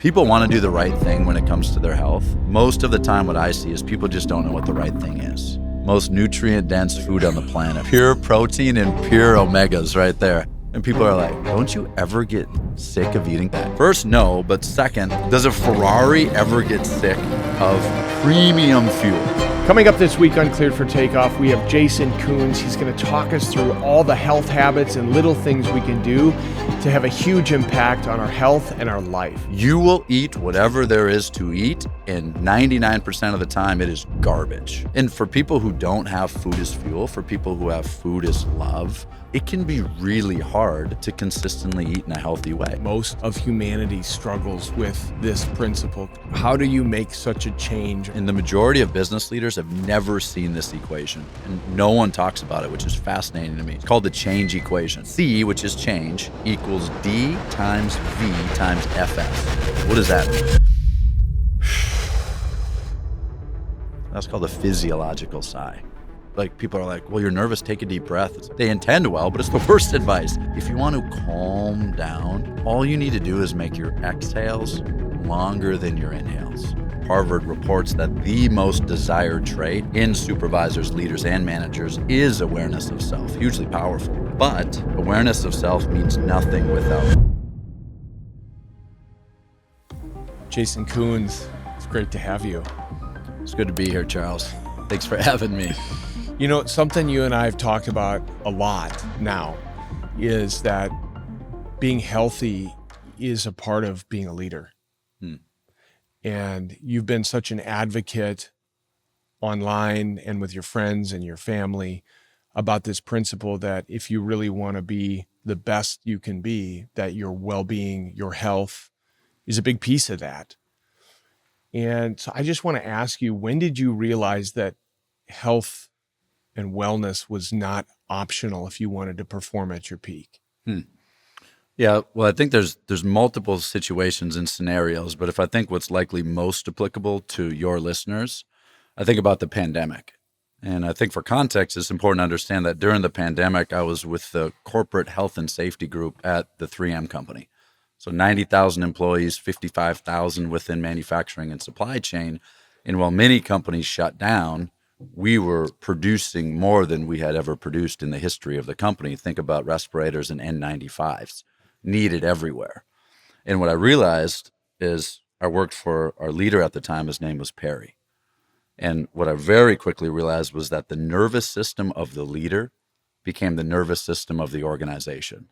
People want to do the right thing when it comes to their health. Most of the time what I see is people just don't know what the right thing is. Most nutrient-dense food on the planet. Pure protein and pure omegas right there. And people are like, don't you ever get sick of eating that? First, no, but second, does a Ferrari ever get sick of premium fuel? Coming up this week on Cleared for Takeoff, we have Jason Kunz. He's going to talk us through all the health habits and little things we can do to have a huge impact on our health and our life. You will eat whatever there is to eat, and 99% of the time it is garbage. And for people who don't have food as fuel, for people who have food as love, it can be really hard to consistently eat in a healthy way. Most of humanity struggles with this principle. How do you make such a change? And the majority of business leaders have never seen this equation, and no one talks about it, which is fascinating to me. It's called the change equation. C, which is change, equals D times V times FS. What does that mean? That's called a physiological sigh. Like, people are like, well, you're nervous, take a deep breath. They intend well, but it's the worst advice. If you want to calm down, all you need to do is make your exhales longer than your inhales. Harvard reports that the most desired trait in supervisors, leaders, and managers is awareness of self. Hugely powerful. But awareness of self means nothing without. Jason Kunz, it's great to have you. It's good to be here, Charles. Thanks for having me. You know, something you and I have talked about a lot now is that being healthy is a part of being a leader. And you've been such an advocate online and with your friends and your family about this principle that if you really want to be the best you can be, that your well-being, your health is a big piece of that. And so I just want to ask you, when did you realize that health and wellness was not optional if you wanted to perform at your peak? Yeah, well, I think there's multiple situations and scenarios, but if I think what's likely most applicable to your listeners, I think about the pandemic. And I think for context, it's important to understand that during the pandemic, I was with the corporate health and safety group at the 3M company. So 90,000 employees, 55,000 within manufacturing and supply chain. And while many companies shut down, we were producing more than we had ever produced in the history of the company. Think about respirators and N95s, needed everywhere. And what I realized is I worked for our leader at the time. His name was Perry. And what I very quickly realized was that the nervous system of the leader became the nervous system of the organization.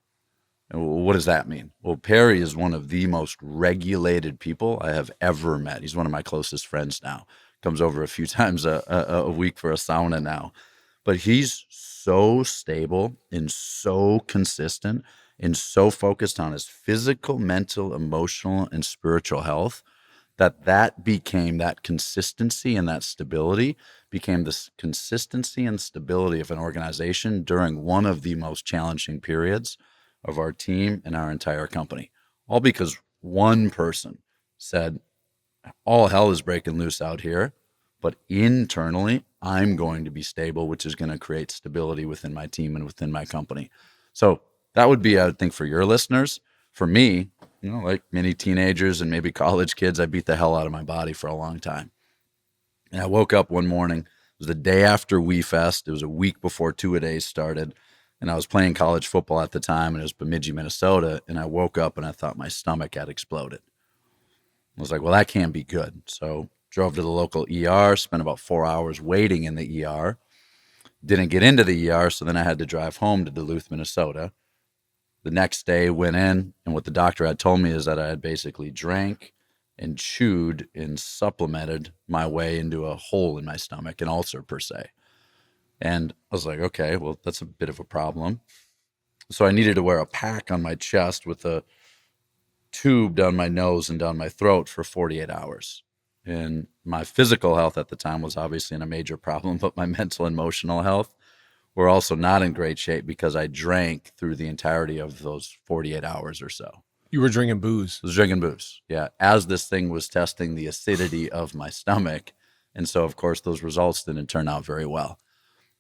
And what does that mean? Well, Perry is one of the most regulated people I have ever met. He's one of my closest friends now. Comes over a few times a week for a sauna now. But he's so stable and so consistent and so focused on his physical, mental, emotional, and spiritual health that became that consistency and that stability became the consistency and stability of an organization during one of the most challenging periods of our team and our entire company. All because one person said, all hell is breaking loose out here, but internally, I'm going to be stable, which is going to create stability within my team and within my company. So that would be, I would think, for your listeners. For me, you know, like many teenagers and maybe college kids, I beat the hell out of my body for a long time. And I woke up one morning, it was the day after We Fest. It was a week before two-a-days started. And I was playing college football at the time, and it was Bemidji, Minnesota. And I woke up and I thought my stomach had exploded. I was like, well, that can't be good. So drove to the local ER, spent about 4 hours waiting in the ER. Didn't get into the ER, so then I had to drive home to Duluth, Minnesota. The next day went in, and what the doctor had told me is that I had basically drank and chewed and supplemented my way into a hole in my stomach, an ulcer per se. And I was like, okay, well, that's a bit of a problem. So I needed to wear a pack on my chest with a tube down my nose and down my throat for 48 hours. And my physical health at the time was obviously in a major problem, but my mental and emotional health were also not in great shape because I drank through the entirety of those 48 hours or so. You were drinking booze. I was drinking booze, yeah, as this thing was testing the acidity of my stomach. And so, of course, those results didn't turn out very well.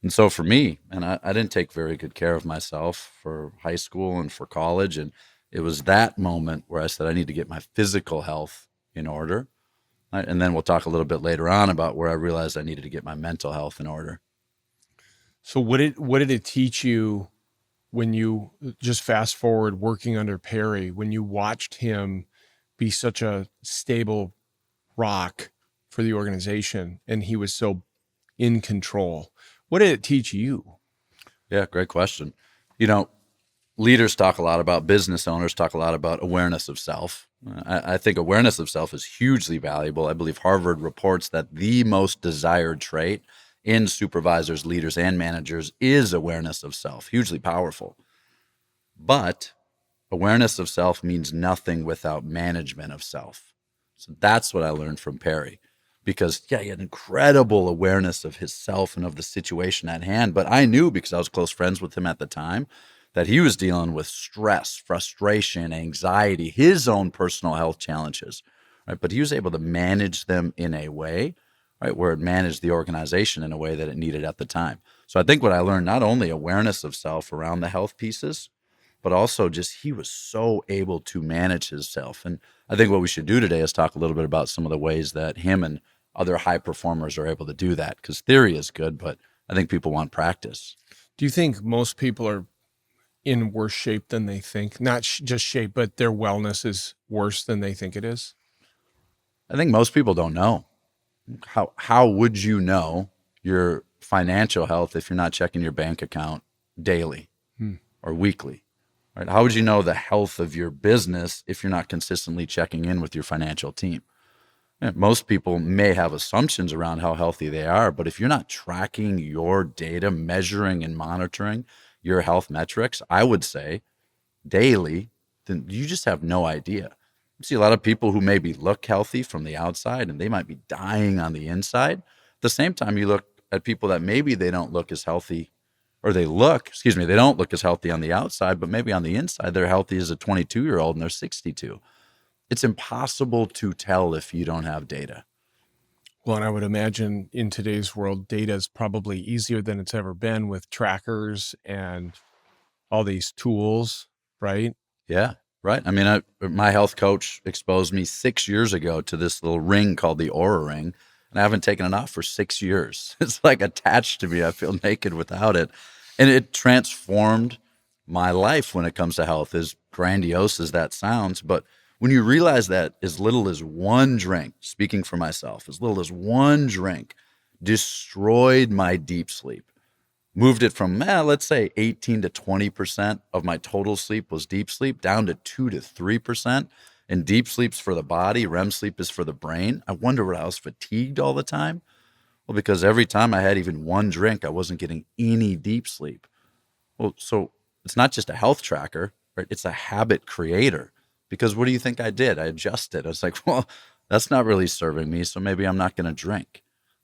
And so for me, and I didn't take very good care of myself for high school and for college. And It was that moment where I said, I need to get my physical health in order. Right? And then we'll talk a little bit later on about where I realized I needed to get my mental health in order. So what did it teach you when you just fast forward working under Perry, when you watched him be such a stable rock for the organization and he was so in control? What did it teach you? Yeah, great question. You know, leaders talk a lot about, business owners talk a lot about awareness of self. I think awareness of self is hugely valuable. I believe Harvard reports that the most desired trait in supervisors, leaders, and managers is awareness of self, hugely powerful. But awareness of self means nothing without management of self. So that's what I learned from Perry. Because, yeah, he had incredible awareness of his self and of the situation at hand. But I knew, because I was close friends with him at the time, that he was dealing with stress, frustration, anxiety, his own personal health challenges. Right? But he was able to manage them in a way, right, where it managed the organization in a way that it needed at the time. So I think what I learned, not only awareness of self around the health pieces, but also just he was so able to manage himself. And I think what we should do today is talk a little bit about some of the ways that him and other high performers are able to do that, because theory is good, but I think people want practice. Do you think most people are in worse shape than they think? Not just shape, but their wellness is worse than they think it is? I think most people don't know. How would you know your financial health if you're not checking your bank account daily or weekly? Right? How would you know the health of your business if you're not consistently checking in with your financial team? Yeah, most people may have assumptions around how healthy they are, but if you're not tracking your data, measuring and monitoring your health metrics, I would say daily, then you just have no idea. You see a lot of people who maybe look healthy from the outside and they might be dying on the inside. At the same time, you look at people that maybe they don't look as healthy, or they don't look as healthy on the outside, but maybe on the inside, they're healthy as a 22-year-old and they're 62. It's impossible to tell if you don't have data. Well, and I would imagine in today's world, data is probably easier than it's ever been with trackers and all these tools, right? Yeah, right. I mean, my health coach exposed me 6 years ago to this little ring called the Aura Ring, and I haven't taken it off for 6 years. It's like attached to me. I feel naked without it. And it transformed my life when it comes to health, as grandiose as that sounds. But when you realize that as little as one drink, speaking for myself, as little as one drink destroyed my deep sleep, moved it from, let's say 18 to 20% of my total sleep was deep sleep, down to 2 to 3%. And deep sleep's for the body, REM sleep is for the brain. I wonder what I was fatigued all the time. Well, because every time I had even one drink, I wasn't getting any deep sleep. Well, so it's not just a health tracker, right? It's a habit creator. Because what do you think I did? I adjusted. I was like, well, that's not really serving me, so maybe I'm not going to drink.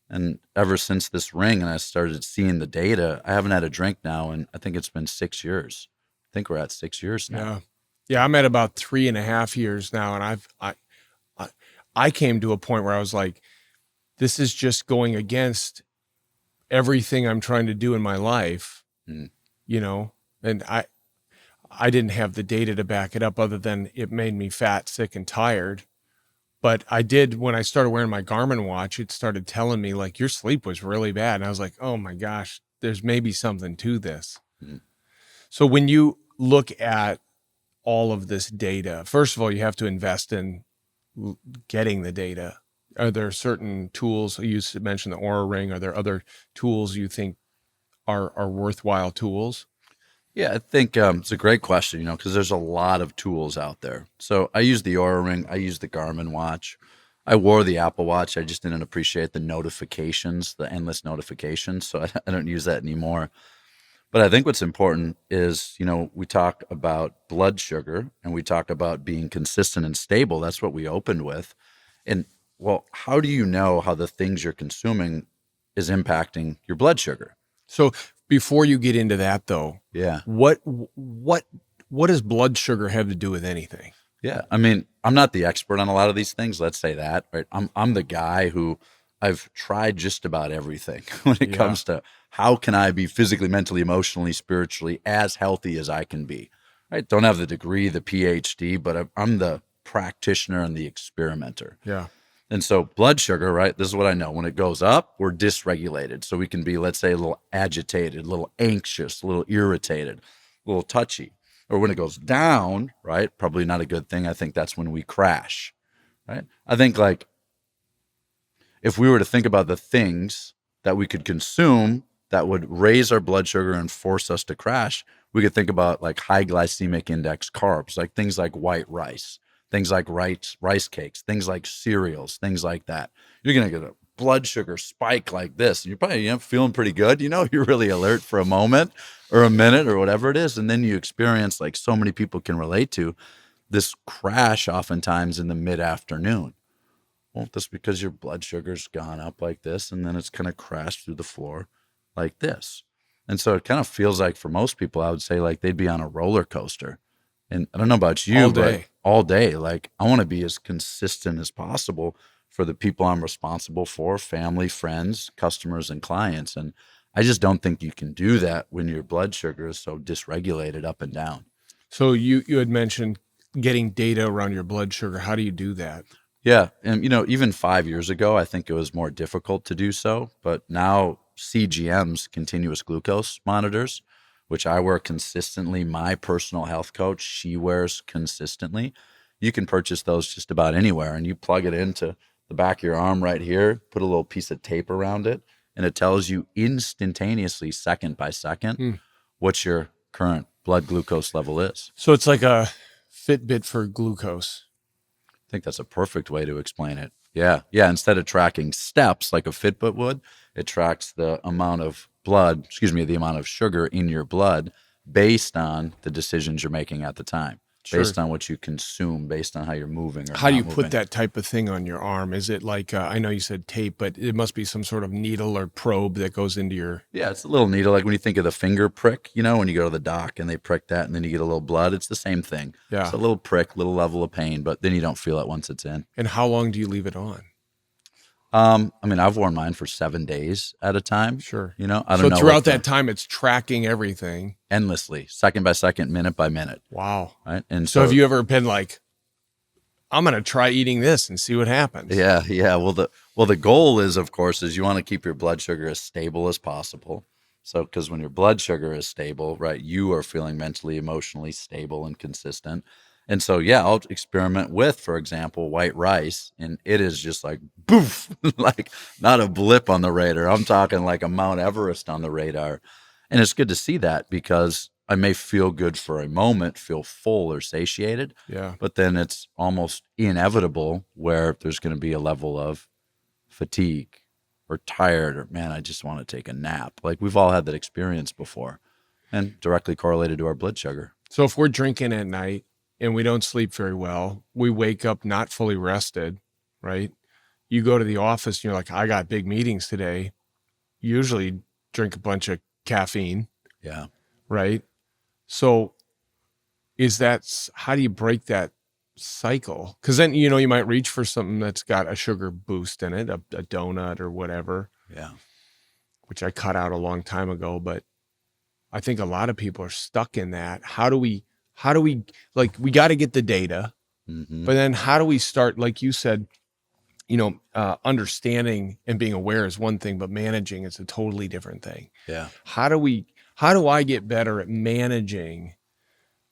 And ever since this ring and I started seeing the data, I haven't had a drink now, and I think it's been 6 years. I think we're at 6 years now. Yeah. Yeah, I'm at about 3.5 years now, and I came to a point where I was like, this is just going against everything I'm trying to do in my life, you know, and I didn't have the data to back it up other than it made me fat, sick, and tired. But I did, when I started wearing my Garmin watch, it started telling me like, your sleep was really bad. And I was like, oh my gosh, there's maybe something to this. So when you look at all of this data, first of all, you have to invest in getting the data. Are there certain tools? You mentioned the Aura Ring. Are there other tools you think are worthwhile tools? Yeah, I think it's a great question, because there's a lot of tools out there. So I use the Aura Ring. I use the Garmin watch. I wore the Apple Watch. I just didn't appreciate the notifications, the endless notifications. So I don't use that anymore. But I think what's important is, we talk about blood sugar and we talk about being consistent and stable. That's what we opened with. And well, how do you know how the things you're consuming is impacting your blood sugar? So before you get into that though, Yeah. what does blood sugar have to do with anything? Yeah. I mean, I'm not the expert on a lot of these things. Let's say that, right? I'm the guy who I've tried just about everything when it comes to how can I be physically, mentally, emotionally, spiritually as healthy as I can be. right? Don't have the degree, the PhD, but I'm the practitioner and the experimenter. Yeah. And so blood sugar, right? This is what I know. When it goes up, we're dysregulated. So we can be, let's say, a little agitated, a little anxious, a little irritated, a little touchy. Or when it goes down, right? Probably not a good thing. I think that's when we crash, right? I think like if we were to think about the things that we could consume that would raise our blood sugar and force us to crash, we could think about like high glycemic index carbs, like things like white rice, things like rice cakes, things like cereals, things like that. You're going to get a blood sugar spike like this. And you're probably feeling pretty good. You're really alert for a moment or a minute or whatever it is. And then you experience, like so many people can relate to, this crash oftentimes in the mid-afternoon. Well, that's because your blood sugar's gone up like this, and then it's kind of crashed through the floor like this. And so it kind of feels like for most people, I would say like they'd be on a roller coaster. And I don't know about you, but all day, like I want to be as consistent as possible for the people I'm responsible for, family, friends, customers, and clients. And I just don't think you can do that when your blood sugar is so dysregulated up and down. So you had mentioned getting data around your blood sugar. How do you do that? Yeah. And, even 5 years ago, I think it was more difficult to do so. But now CGMs, continuous glucose monitors, which I wear consistently. My personal health coach, she wears consistently. You can purchase those just about anywhere, and you plug it into the back of your arm right here, put a little piece of tape around it, and it tells you instantaneously, second by second, what your current blood glucose level is. So it's like a Fitbit for glucose. I think that's a perfect way to explain it. Yeah. Instead of tracking steps like a Fitbit would, it tracks the amount of the amount of sugar in your blood based on the decisions you're making at the time, based on what you consume, based on how you're moving. Or how do you put that type of thing on your arm? Is it like, I know you said tape, but it must be some sort of needle or probe that goes into your... Yeah, it's a little needle. Like when you think of the finger prick, when you go to the doc and they prick that and then you get a little blood, it's the same thing. Yeah. It's a little prick, little level of pain, but then you don't feel it once it's in. And how long do you leave it on? I've worn mine for 7 days at a time. Sure. I don't know. So throughout that time, it's tracking everything. Endlessly, second by second, minute by minute. Wow. Right. And so have you ever been like, I'm going to try eating this and see what happens? Yeah. Well, the goal is, of course, is you want to keep your blood sugar as stable as possible. So, because when your blood sugar is stable, right, you are feeling mentally, emotionally stable and consistent. And so, I'll experiment with, for example, white rice, and it is just like, boof, like not a blip on the radar. I'm talking like a Mount Everest on the radar. And it's good to see that because I may feel good for a moment, feel full or satiated. Yeah. But then it's almost inevitable where there's going to be a level of fatigue or tired or, man, I just want to take a nap. Like we've all had that experience before and directly correlated to our blood sugar. So if we're drinking at night, and we don't sleep very well, we wake up not fully rested, right? You go to the office and you're like, I got big meetings today. Usually drink a bunch of caffeine. Yeah. Right? So how do you break that cycle? Because then, you might reach for something that's got a sugar boost in it, a donut or whatever. Yeah. Which I cut out a long time ago, but I think a lot of people are stuck in that. How do we like, we got to get the data, but then how do we start, like you said, understanding and being aware is one thing, but managing is a totally different thing. Yeah. How do I get better at managing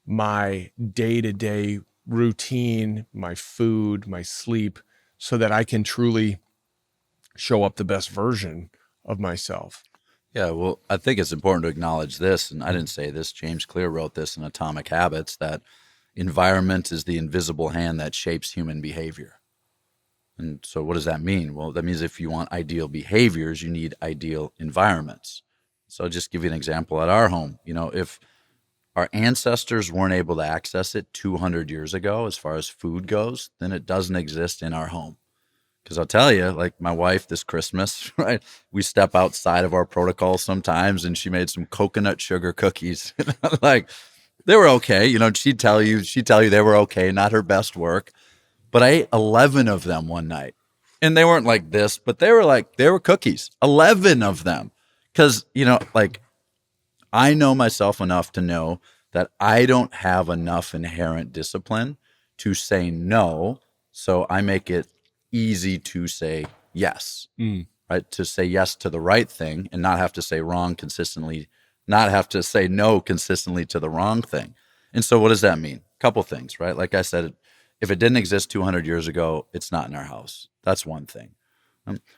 my day-to-day routine, my food, my sleep, so that I can truly show up the best version of myself? Yeah, well, I think it's important to acknowledge this, and I didn't say this, James Clear wrote this in Atomic Habits, that environment is the invisible hand that shapes human behavior. And so what does that mean? Well, that means if you want ideal behaviors, you need ideal environments. So I'll just give you an example at our home. If our ancestors weren't able to access it 200 years ago, as far as food goes, then it doesn't exist in our home. Because I'll tell you, like my wife this Christmas, right? We step outside of our protocol sometimes, and she made some coconut sugar cookies. Like they were okay, she'd tell you they were okay, not her best work. But I ate 11 of them one night, and they weren't like this, but they were cookies, 11 of them. Because like I know myself enough to know that I don't have enough inherent discipline to say no. So I make it easy to say yes, right? To say yes to the right thing and not have to say wrong consistently, not have to say no consistently to the wrong thing. And so what does that mean? A couple things, right? Like I said, if it didn't exist 200 years ago, it's not in our house. That's one thing.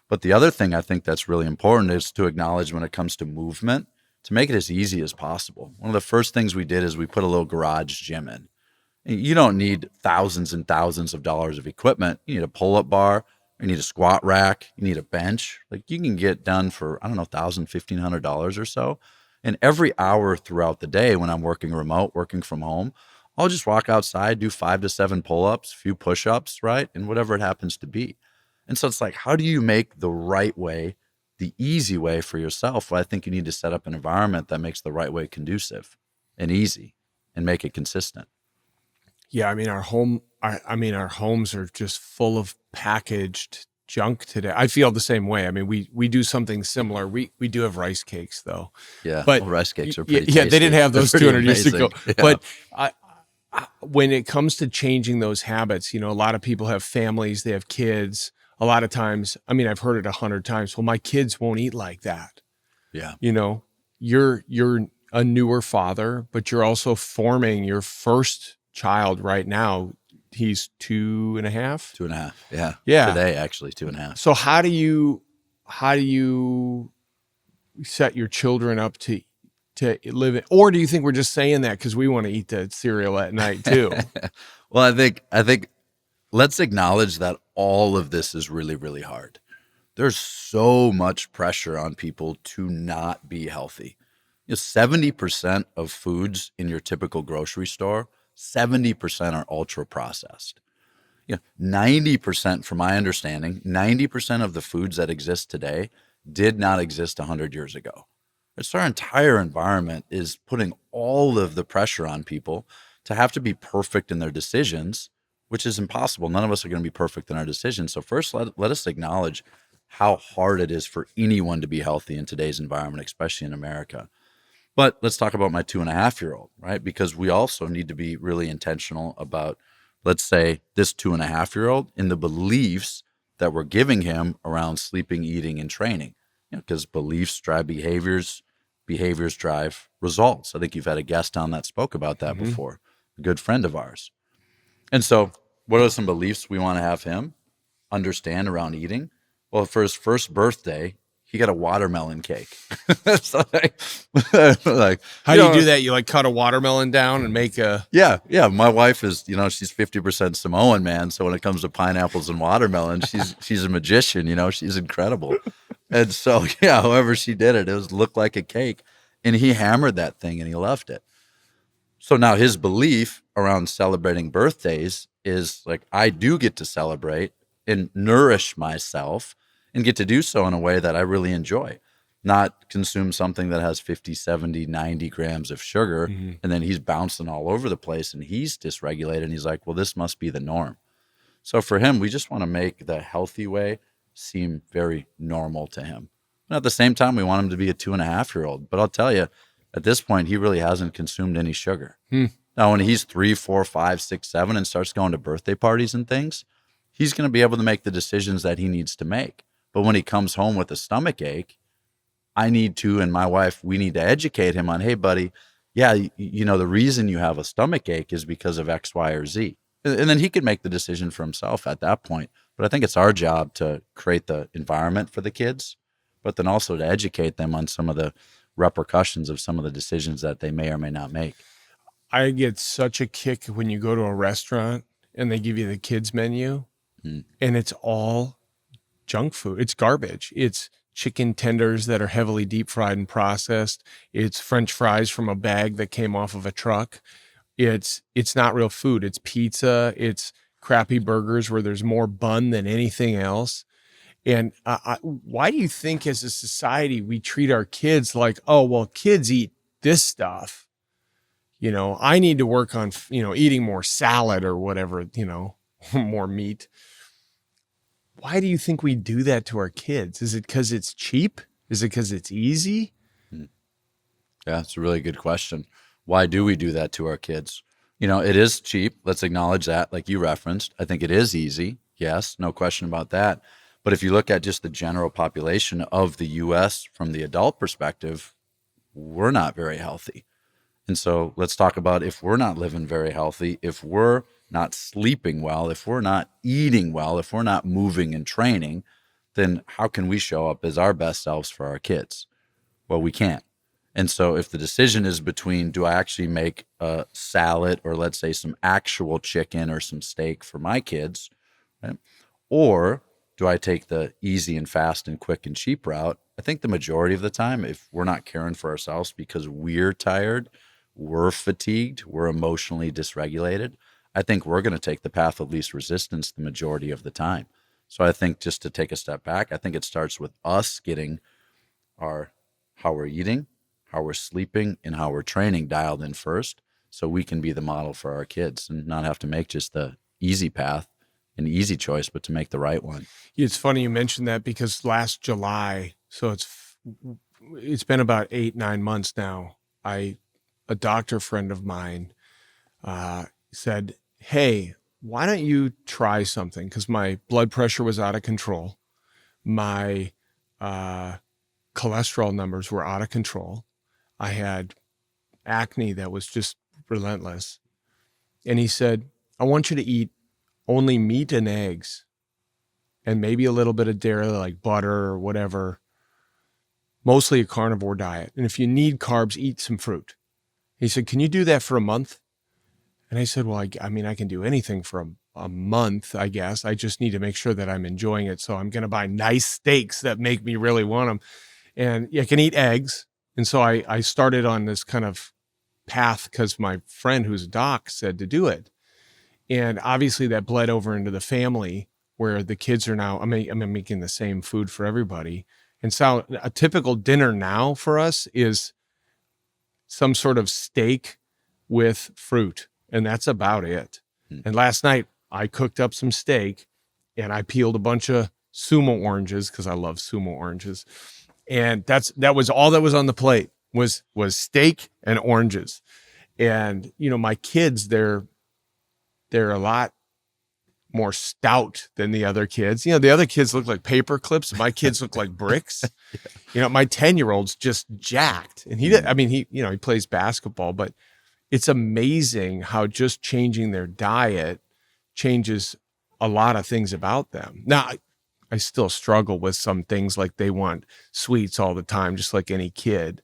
But the other thing I think that's really important is to acknowledge when it comes to movement, to make it as easy as possible. One of the first things we did is we put a little garage gym in. You don't need thousands and thousands of dollars of equipment. You need a pull-up bar, you need a squat rack, you need a bench. Like you can get done for, I don't know, $1,000, $1,500 or so. And every hour throughout the day when I'm working remote, working from home, I'll just walk outside, do 5 to 7 pull-ups, a few push-ups, right? And whatever it happens to be. And so it's like, how do you make the right way, the easy way for yourself? Well, I think you need to set up an environment that makes the right way conducive and easy and make it consistent. Yeah, I mean our homes are just full of packaged junk today. I feel the same way. I mean, we do something similar. We do have rice cakes though. Yeah, But well, rice cakes are pretty yeah, tasty. they didn't have those They're pretty 200 years ago. amazing. Yeah. But when it comes to changing those habits, a lot of people have families, they have kids. A lot of times, I mean, I've heard it 100 times. Well, my kids won't eat like that. Yeah. You're a newer father, but you're also forming your first child right now. He's 2.5. 2.5. Yeah. Yeah. Today, actually, 2.5. So how do you set your children up to live it? Or do you think we're just saying that because we want to eat the cereal at night too? Well, I think let's acknowledge that all of this is really, really hard. There's so much pressure on people to not be healthy. 70% of foods in your typical grocery store, 70% are ultra processed. 90%, from my understanding, 90% of the foods that exist today did not exist 100 years ago. It's our entire environment is putting all of the pressure on people to have to be perfect in their decisions, which is impossible. None of us are going to be perfect in our decisions. So first, let us acknowledge how hard it is for anyone to be healthy in today's environment, especially in America. But let's talk about my 2.5-year-old, right? Because we also need to be really intentional about, let's say, this 2.5-year-old in the beliefs that we're giving him around sleeping, eating, and training. Because beliefs drive behaviors, behaviors drive results. I think you've had a guest on that spoke about that before, a good friend of ours. And so what are some beliefs we want to have him understand around eating? Well, for his first birthday, he got a watermelon cake. So like, How do you do that? You like cut a watermelon down and make a... Yeah. My wife is, she's 50% Samoan, man. So when it comes to pineapples and watermelon, she's a magician, she's incredible. And so, however she did it, looked like a cake. And he hammered that thing and he loved it. So now his belief around celebrating birthdays is like, I do get to celebrate and nourish myself and get to do so in a way that I really enjoy, not consume something that has 50, 70, 90 grams of sugar. And then he's bouncing all over the place and he's dysregulated. And he's like, well, this must be the norm. So for him, we just want to make the healthy way seem very normal to him. And at the same time, we want him to be a 2.5-year-old. But I'll tell you, at this point, he really hasn't consumed any sugar. Now, when he's 3, 4, 5, 6, 7 and starts going to birthday parties and things, he's going to be able to make the decisions that he needs to make. But when he comes home with a stomach ache, I need to, and my wife, we need to educate him on, hey, buddy, the reason you have a stomach ache is because of X, Y, or Z. And then he could make the decision for himself at that point. But I think it's our job to create the environment for the kids, but then also to educate them on some of the repercussions of some of the decisions that they may or may not make. I get such a kick when you go to a restaurant and they give you the kids menu and it's all junk food. It's garbage. It's chicken tenders that are heavily deep fried and processed. It's French fries from a bag that came off of a truck. It's not real food. It's pizza. It's crappy burgers where there's more bun than anything else. And why do you think as a society we treat our kids like, oh, well, kids eat this stuff. I need to work on, eating more salad or whatever, more meat. Why do you think we do that to our kids? Is it because it's cheap? Is it because it's easy? Yeah, it's a really good question. Why do we do that to our kids? It is cheap. Let's acknowledge that, like you referenced. I think it is easy. Yes, no question about that. But if you look at just the general population of the US from the adult perspective, we're not very healthy. And so let's talk about, if we're not living very healthy, if we're not sleeping well, if we're not eating well, if we're not moving and training, then how can we show up as our best selves for our kids? Well, we can't. And so if the decision is between, do I actually make a salad, or let's say some actual chicken or some steak for my kids, right? Or do I take the easy and fast and quick and cheap route? I think the majority of the time, if we're not caring for ourselves because we're tired, we're fatigued, we're emotionally dysregulated, I think we're going to take the path of least resistance the majority of the time. So I think, just to take a step back, I think it starts with us getting our how we're eating, how we're sleeping, and how we're training dialed in first, so we can be the model for our kids and not have to make just the easy path, an easy choice, but to make the right one. It's funny you mentioned that, because last July, so it's been about 8-9 months now, a doctor friend of mine said, hey, why don't you try something? Because my blood pressure was out of control. My cholesterol numbers were out of control. I had acne that was just relentless. And he said, I want you to eat only meat and eggs, and maybe a little bit of dairy, like butter or whatever, mostly a carnivore diet. And if you need carbs, eat some fruit. He said, can you do that for a month? And I said, well, I mean, I can do anything for a month, I guess. I just need to make sure that I'm enjoying it. So I'm going to buy nice steaks that make me really want them. And I can eat eggs. And so I started on this kind of path because my friend who's a doc said to do it. And obviously that bled over into the family, where the kids are now, I'm making the same food for everybody. And so a typical dinner now for us is some sort of steak with fruit, and that's about it. And last night I cooked up some steak, and I peeled a bunch of sumo oranges, because I love sumo oranges. And that was all that was on the plate, was steak and oranges. And, my kids, they're a lot more stout than the other kids. The other kids look like paper clips. My kids look like bricks. My 10-year-old's just jacked. And he plays basketball, but it's amazing how just changing their diet changes a lot of things about them. Now, I still struggle with some things, like they want sweets all the time, just like any kid.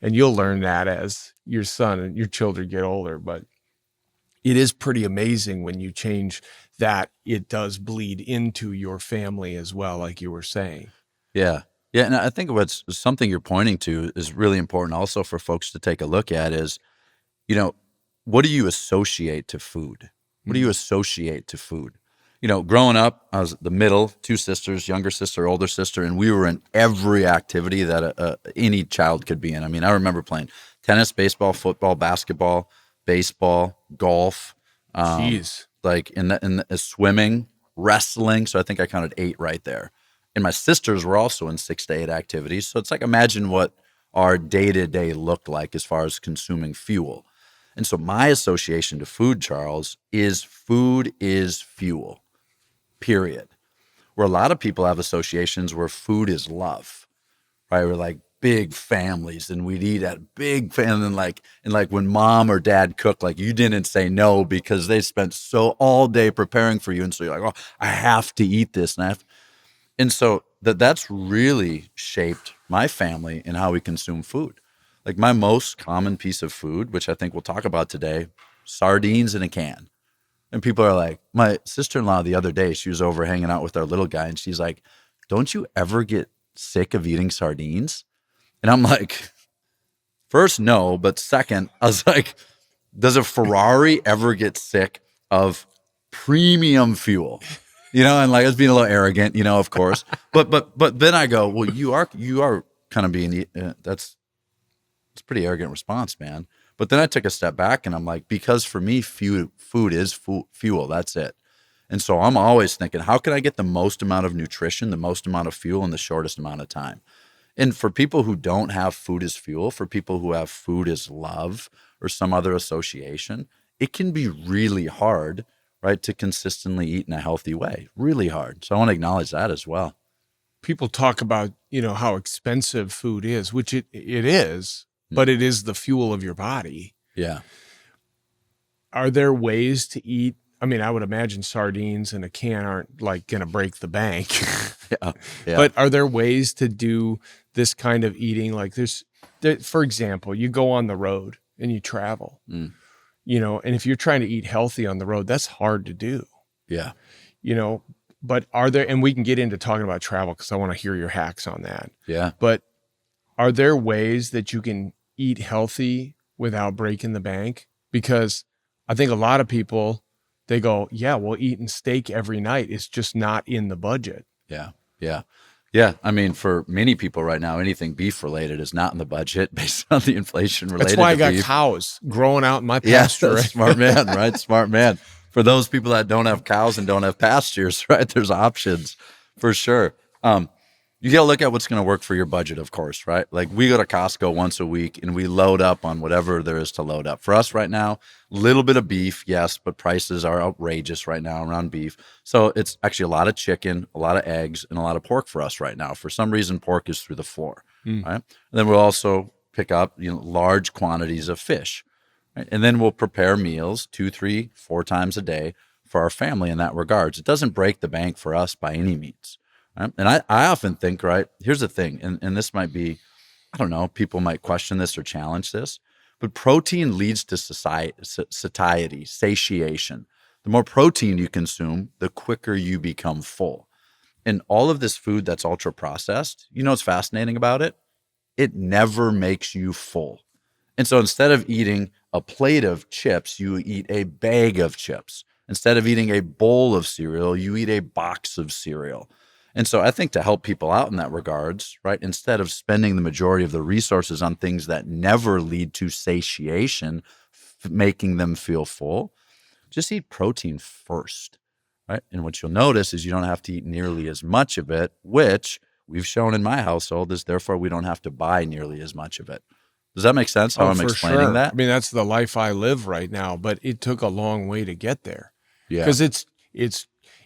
And you'll learn that as your son and your children get older. But it is pretty amazing when you change that, it does bleed into your family as well, like you were saying. Yeah. Yeah. And I think what's something you're pointing to is really important also for folks to take a look at is, what do you associate to food? What do you associate to food? Growing up, I was the middle, 2 sisters, younger sister, older sister, and we were in every activity that any child could be in. I remember playing tennis, baseball, football, basketball, baseball, golf, like in the swimming, wrestling. So I think I counted 8 right there. And my sisters were also in 6 to 8 activities. So it's like, imagine what our day-to-day looked like as far as consuming fuel. And so my association to food, Charles, is food is fuel, period. Where a lot of people have associations where food is love, right? We're like big families, and we'd eat at big family, and like when mom or dad cooked, like you didn't say no because they spent so all day preparing for you. And so you're like, oh, I have to eat this. And so that's really shaped my family and how we consume food. Like my most common piece of food, which I think we'll talk about today, sardines in a can. And people are like, my sister-in-law the other day, she was over hanging out with our little guy, and she's like, don't you ever get sick of eating sardines? And I'm like, first, no. But second, I was like, does a Ferrari ever get sick of premium fuel? And like, I was being a little arrogant, of course. But then I go, well, you are kind of being, it's a pretty arrogant response, man. But then I took a step back, and I'm like, because for me, food is fuel. That's it. And so I'm always thinking, how can I get the most amount of nutrition, the most amount of fuel in the shortest amount of time? And for people who don't have food as fuel, for people who have food as love, or some other association, it can be really hard, right, to consistently eat in a healthy way. Really hard. So I want to acknowledge that as well. People talk about, how expensive food is, which it is, but it is the fuel of your body. Yeah. Are there ways to eat? I mean, I would imagine sardines in a can aren't like going to break the bank. Yeah. But are there ways to do this kind of eating? Like for example, you go on the road and you travel, and if you're trying to eat healthy on the road, that's hard to do. Yeah. But are there, and we can get into talking about travel because I want to hear your hacks on that. Yeah. But are there ways that you can eat healthy without breaking the bank? Because I think a lot of people, they go, yeah, well, eating steak every night is just not in the budget. Yeah. Yeah. Yeah. I mean, for many people right now, anything beef related is not in the budget based on the inflation related. That's why I got beef. Cows growing out in my pasture. Yeah, smart man, right? Smart man. For those people that don't have cows and don't have pastures, right? There's options for sure. You got to look at what's going to work for your budget, of course, right? Like we go to Costco once a week and we load up on whatever there is to load up. For us right now, a little bit of beef, yes, but prices are outrageous right now around beef. So it's actually a lot of chicken, a lot of eggs, and a lot of pork for us right now. For some reason, pork is through the floor, right? And then we'll also pick up, large quantities of fish. Right? And then we'll prepare meals 2, 3, 4 times a day for our family in that regards. It doesn't break the bank for us by any means. Right? And I often think, right, here's the thing, and this might be, I don't know, people might question this or challenge this, but protein leads to satiety, satiation. The more protein you consume, the quicker you become full. And all of this food that's ultra processed, what's fascinating about it? It never makes you full. And so instead of eating a plate of chips, you eat a bag of chips. Instead of eating a bowl of cereal, you eat a box of cereal. And so I think to help people out in that regards, right, instead of spending the majority of the resources on things that never lead to satiation, making them feel full, just eat protein first, right? And what you'll notice is you don't have to eat nearly as much of it, which we've shown in my household is therefore we don't have to buy nearly as much of it. Does that make sense how I'm explaining that? I mean, that's the life I live right now, but it took a long way to get there. Yeah. Because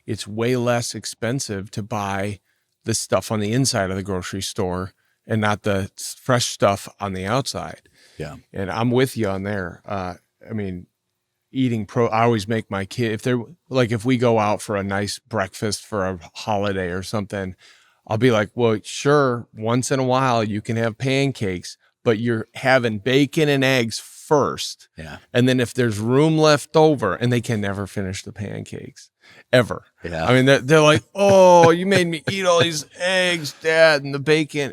it's way less expensive to buy the stuff on the inside of the grocery store and not the fresh stuff on the outside. Yeah. And I'm with you on there. I mean, I always make my kid, if we go out for a nice breakfast for a holiday or something, I'll be like, well, sure, once in a while you can have pancakes, but you're having bacon and eggs first. Yeah. And then if there's room left over, and they can never finish the pancakes ever. Yeah. I mean, they're like, oh, you made me eat all these eggs, Dad, and the bacon,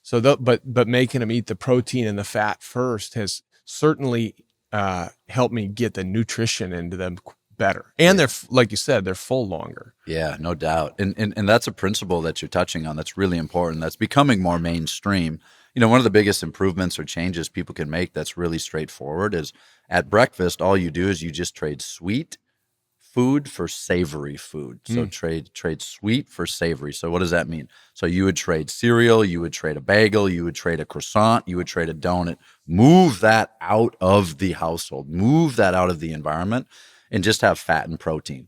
So, but making them eat the protein and the fat first has certainly helped me get the nutrition into them better. And they're, like you said, they're full longer. Yeah, no doubt. And that's a principle that you're touching on that's really important. That's becoming more mainstream. One of the biggest improvements or changes people can make that's really straightforward is at breakfast, all you do is you just trade sweet food for savory food. So trade sweet for savory. So what does that mean? So you would trade cereal, you would trade a bagel, you would trade a croissant, you would trade a donut. Move that out of the household, move that out of the environment, and just have fat and protein,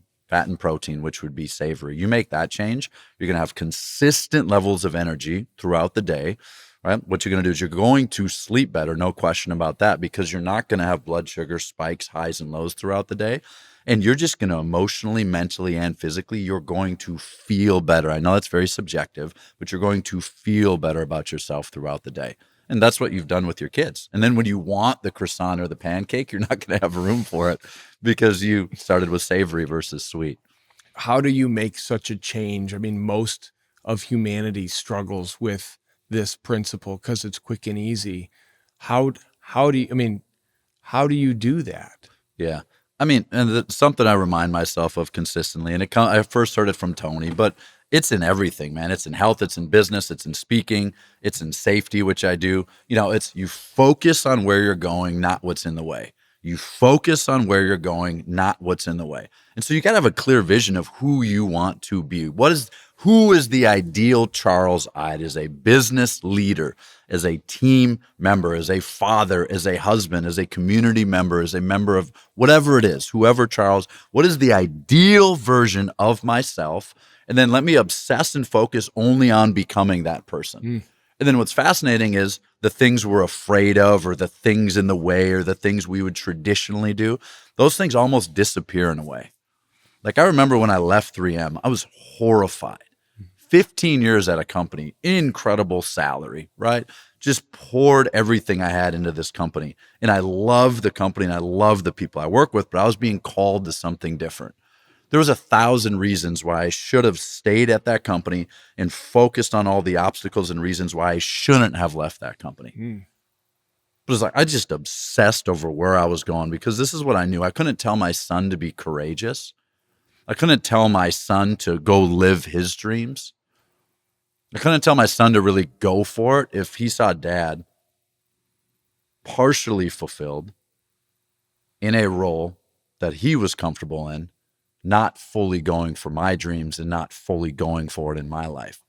which would be savory. You make that change, you're going to have consistent levels of energy throughout the day. Right? What you're going to do is you're going to sleep better, no question about that, because you're not going to have blood sugar spikes, highs and lows throughout the day. And you're just going to emotionally, mentally, and physically, you're going to feel better. I know that's very subjective, but you're going to feel better about yourself throughout the day. And that's what you've done with your kids. And then when you want the croissant or the pancake, you're not going to have room for it because you started with savory versus sweet. How do you make such a change? I mean, most of humanity struggles with this principle because it's quick and easy. How do you do that? Yeah. I mean, and it's something I remind myself of consistently. And I first heard it from Tony, but it's in everything, man. It's in health, it's in business, it's in speaking, it's in safety, which I do. It's you focus on where you're going, not what's in the way. You focus on where you're going, not what's in the way. And so you got to have a clear vision of who you want to be. Who is the ideal Charles Eide as a business leader, as a team member, as a father, as a husband, as a community member, as a member of whatever it is, whoever Charles, what is the ideal version of myself? And then let me obsess and focus only on becoming that person. And then what's fascinating is the things we're afraid of, or the things in the way, or the things we would traditionally do, those things almost disappear in a way. Like I remember when I left 3M, I was horrified. 15 years at a company, incredible salary, right? Just poured everything I had into this company. And I love the company and I love the people I work with, but I was being called to something different. There was 1,000 reasons why I should have stayed at that company and focused on all the obstacles and reasons why I shouldn't have left that company. But it's like I just obsessed over where I was going, because this is what I knew. I couldn't tell my son to be courageous. I couldn't tell my son to go live his dreams. I couldn't tell my son to really go for it if he saw dad partially fulfilled in a role that he was comfortable in, not fully going for my dreams and not fully going for it in my life.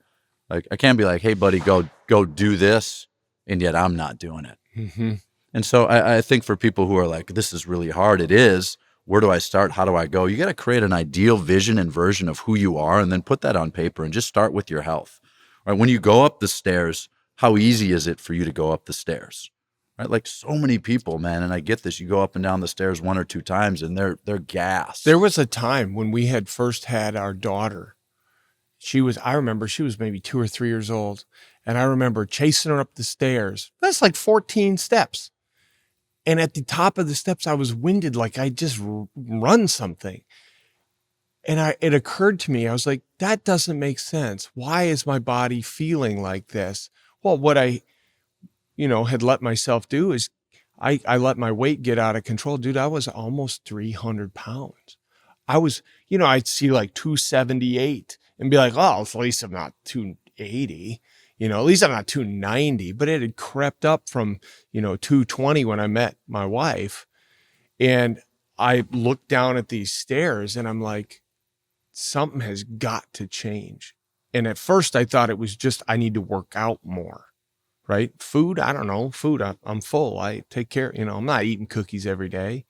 Like I can't be like, hey buddy, go do this, and yet I'm not doing it. And so I think for people who are like, this is really hard, it is. Where do I start? How do I go? You got to create an ideal vision and version of who you are, and then put that on paper and just start with your health. Right? When you go up the stairs, how easy is it for you to go up the stairs? Right? Like so many people, man, and I get this, you go up and down the stairs 1 or 2 times and they're gassed. There was a time when we had first had our daughter. I remember she was maybe 2 or 3 years old. And I remember chasing her up the stairs. That's like 14 steps. And at the top of the steps, I was winded, like I just run something. And it occurred to me, I was like, that doesn't make sense. Why is my body feeling like this? Well, what I, had let myself do is I let my weight get out of control. Dude, I was almost 300 pounds. I was, I'd see like 278 and be like, oh, at least I'm not 280. At least I'm not 290, but it had crept up from, 220 when I met my wife. And I looked down at these stairs and I'm like, something has got to change. And at first I thought it was just, I need to work out more, right? Food, I don't know. Food, I'm full. I take care, I'm not eating cookies every day.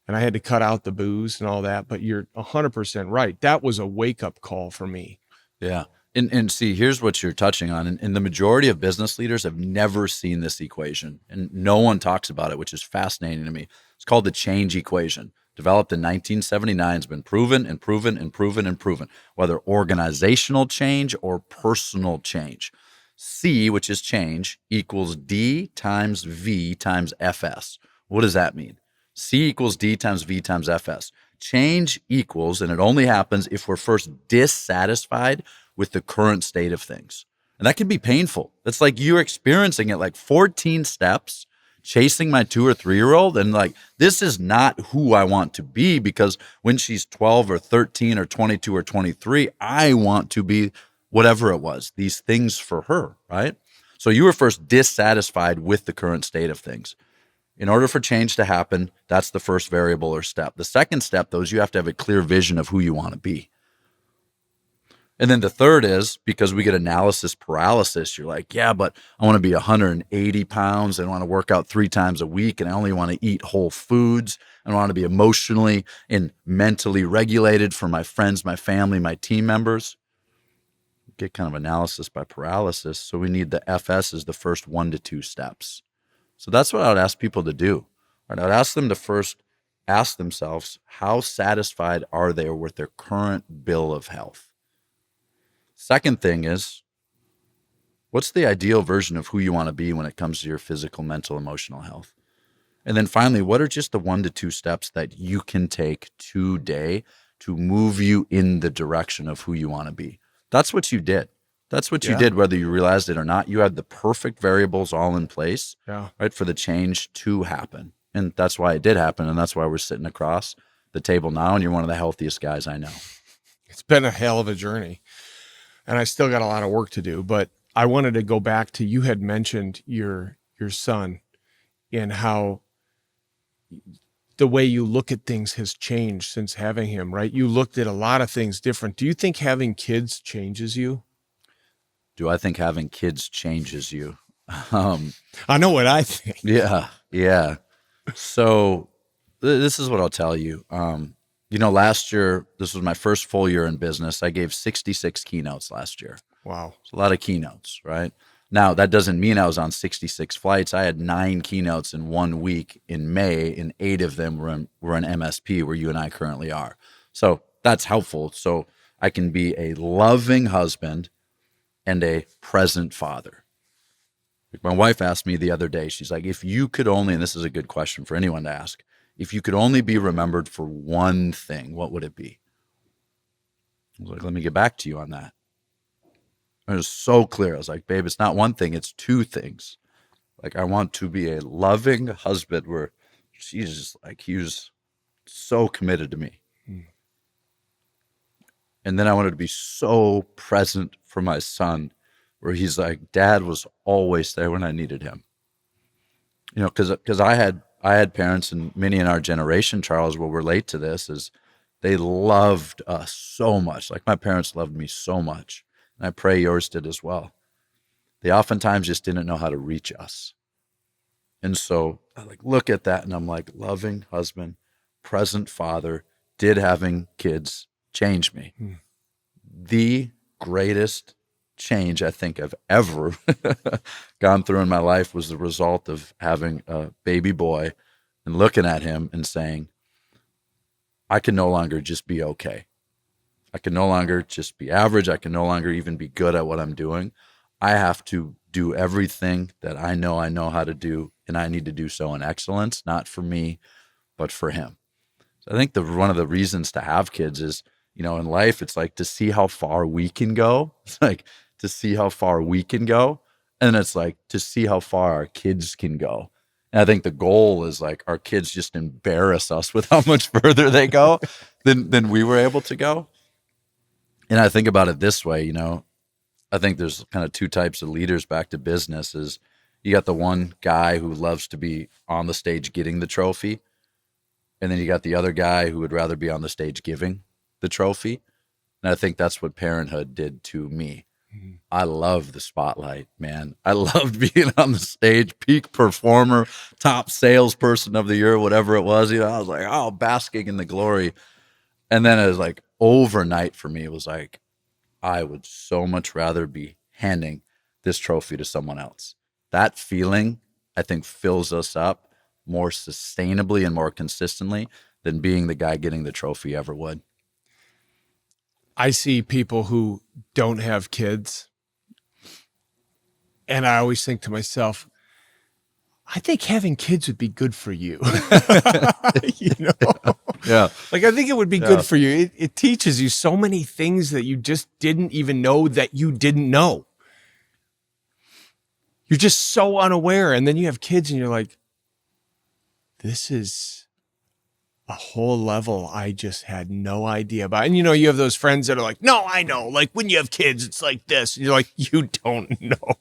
And I had to cut out the booze and all that, but you're 100% right. That was a wake-up call for me. Yeah. And see, here's what you're touching on. And the majority of business leaders have never seen this equation, and no one talks about it, which is fascinating to me. It's called the change equation. Developed in 1979, it's been proven and proven and proven and proven, whether organizational change or personal change. C, which is change, equals D times V times FS. What does that mean? C equals D times V times FS. Change equals, and it only happens if we're first dissatisfied with the current state of things. And that can be painful. It's like you're experiencing it, like 14 steps, chasing my 2 or 3-year-old. And like, this is not who I want to be, because when she's 12 or 13 or 22 or 23, I want to be whatever it was, these things for her, right? So you were first dissatisfied with the current state of things. In order for change to happen, that's the first variable or step. The second step, though, is you have to have a clear vision of who you want to be. And then the third is, because we get analysis paralysis, you're like, yeah, but I want to be 180 pounds. I want to work out 3 times a week. And I only want to eat whole foods. I want to be emotionally and mentally regulated for my friends, my family, my team members. Get kind of analysis by paralysis. So we need the FS as the first 1 to 2 steps. So that's what I would ask people to do. Right? I'd ask them to first ask themselves, how satisfied are they with their current bill of health? Second thing is, what's the ideal version of who you want to be when it comes to your physical, mental, emotional health? And then finally, what are just the 1 to 2 steps that you can take today to move you in the direction of who you want to be? That's what you did. That's what you did, whether you realized it or not. You had the perfect variables all in place, right, for the change to happen. And that's why it did happen. And that's why we're sitting across the table now. And you're one of the healthiest guys I know. It's been a hell of a journey. And I still got a lot of work to do. But I wanted to go back to, you had mentioned your son and how the way you look at things has changed since having him, right? You looked at a lot of things different. Do you think having kids changes you? Do I think having kids changes you? I know what I think. Yeah. So this is what I'll tell you. Last year, this was my first full year in business. I gave 66 keynotes last year. Wow. It's a lot of keynotes, right? Now, that doesn't mean I was on 66 flights. I had 9 keynotes in 1 week in May, and 8 of them were in MSP, where you and I currently are. So that's helpful. So I can be a loving husband and a present father. My wife asked me the other day, she's like, if you could only, and this is a good question for anyone to ask, if you could only be remembered for one thing, what would it be? I was like, let me get back to you on that. It was so clear. I was like, babe, it's not one thing, it's 2 things. Like, I want to be a loving husband where she's just like, he was so committed to me. And then I wanted to be so present for my son, where he's like, Dad was always there when I needed him. Because I had parents, and many in our generation, Charles, will relate to this, is they loved us so much. Like, my parents loved me so much. And I pray yours did as well. They oftentimes just didn't know how to reach us. And so I look at that and I'm like, loving husband, present father, did having kids change me? The greatest change I think I've ever gone through in my life was the result of having a baby boy and looking at him and saying, I can no longer just be okay. I can no longer just be average. I can no longer even be good at what I'm doing. I have to do everything that I know how to do, and I need to do so in excellence, not for me, but for him. So I think one of the reasons to have kids is, in life, it's like to see how far we can go. It's like to see how far we can go. And it's like to see how far our kids can go. And I think the goal is like our kids just embarrass us with how much further they go than we were able to go. And I think about it this way, I think there's kind of 2 types of leaders back to business. Is you got the one guy who loves to be on the stage getting the trophy. And then you got the other guy who would rather be on the stage giving the trophy. And I think that's what parenthood did to me. I love the spotlight, man. I loved being on the stage, peak performer, top salesperson of the year, whatever it was. I was like, oh, basking in the glory. And then it was like overnight for me, it was like, I would so much rather be handing this trophy to someone else. That feeling, I think, fills us up more sustainably and more consistently than being the guy getting the trophy ever would. I see people who don't have kids, and I always think to myself, I think having kids would be good for you. Yeah. Like, I think it would be good for you. It teaches you so many things that you just didn't even know that you didn't know. You're just so unaware. And then you have kids and you're like, this is a whole level I just had no idea about. And you have those friends that are like, no, I know. Like, when you have kids, it's like this. And you're like, you don't know.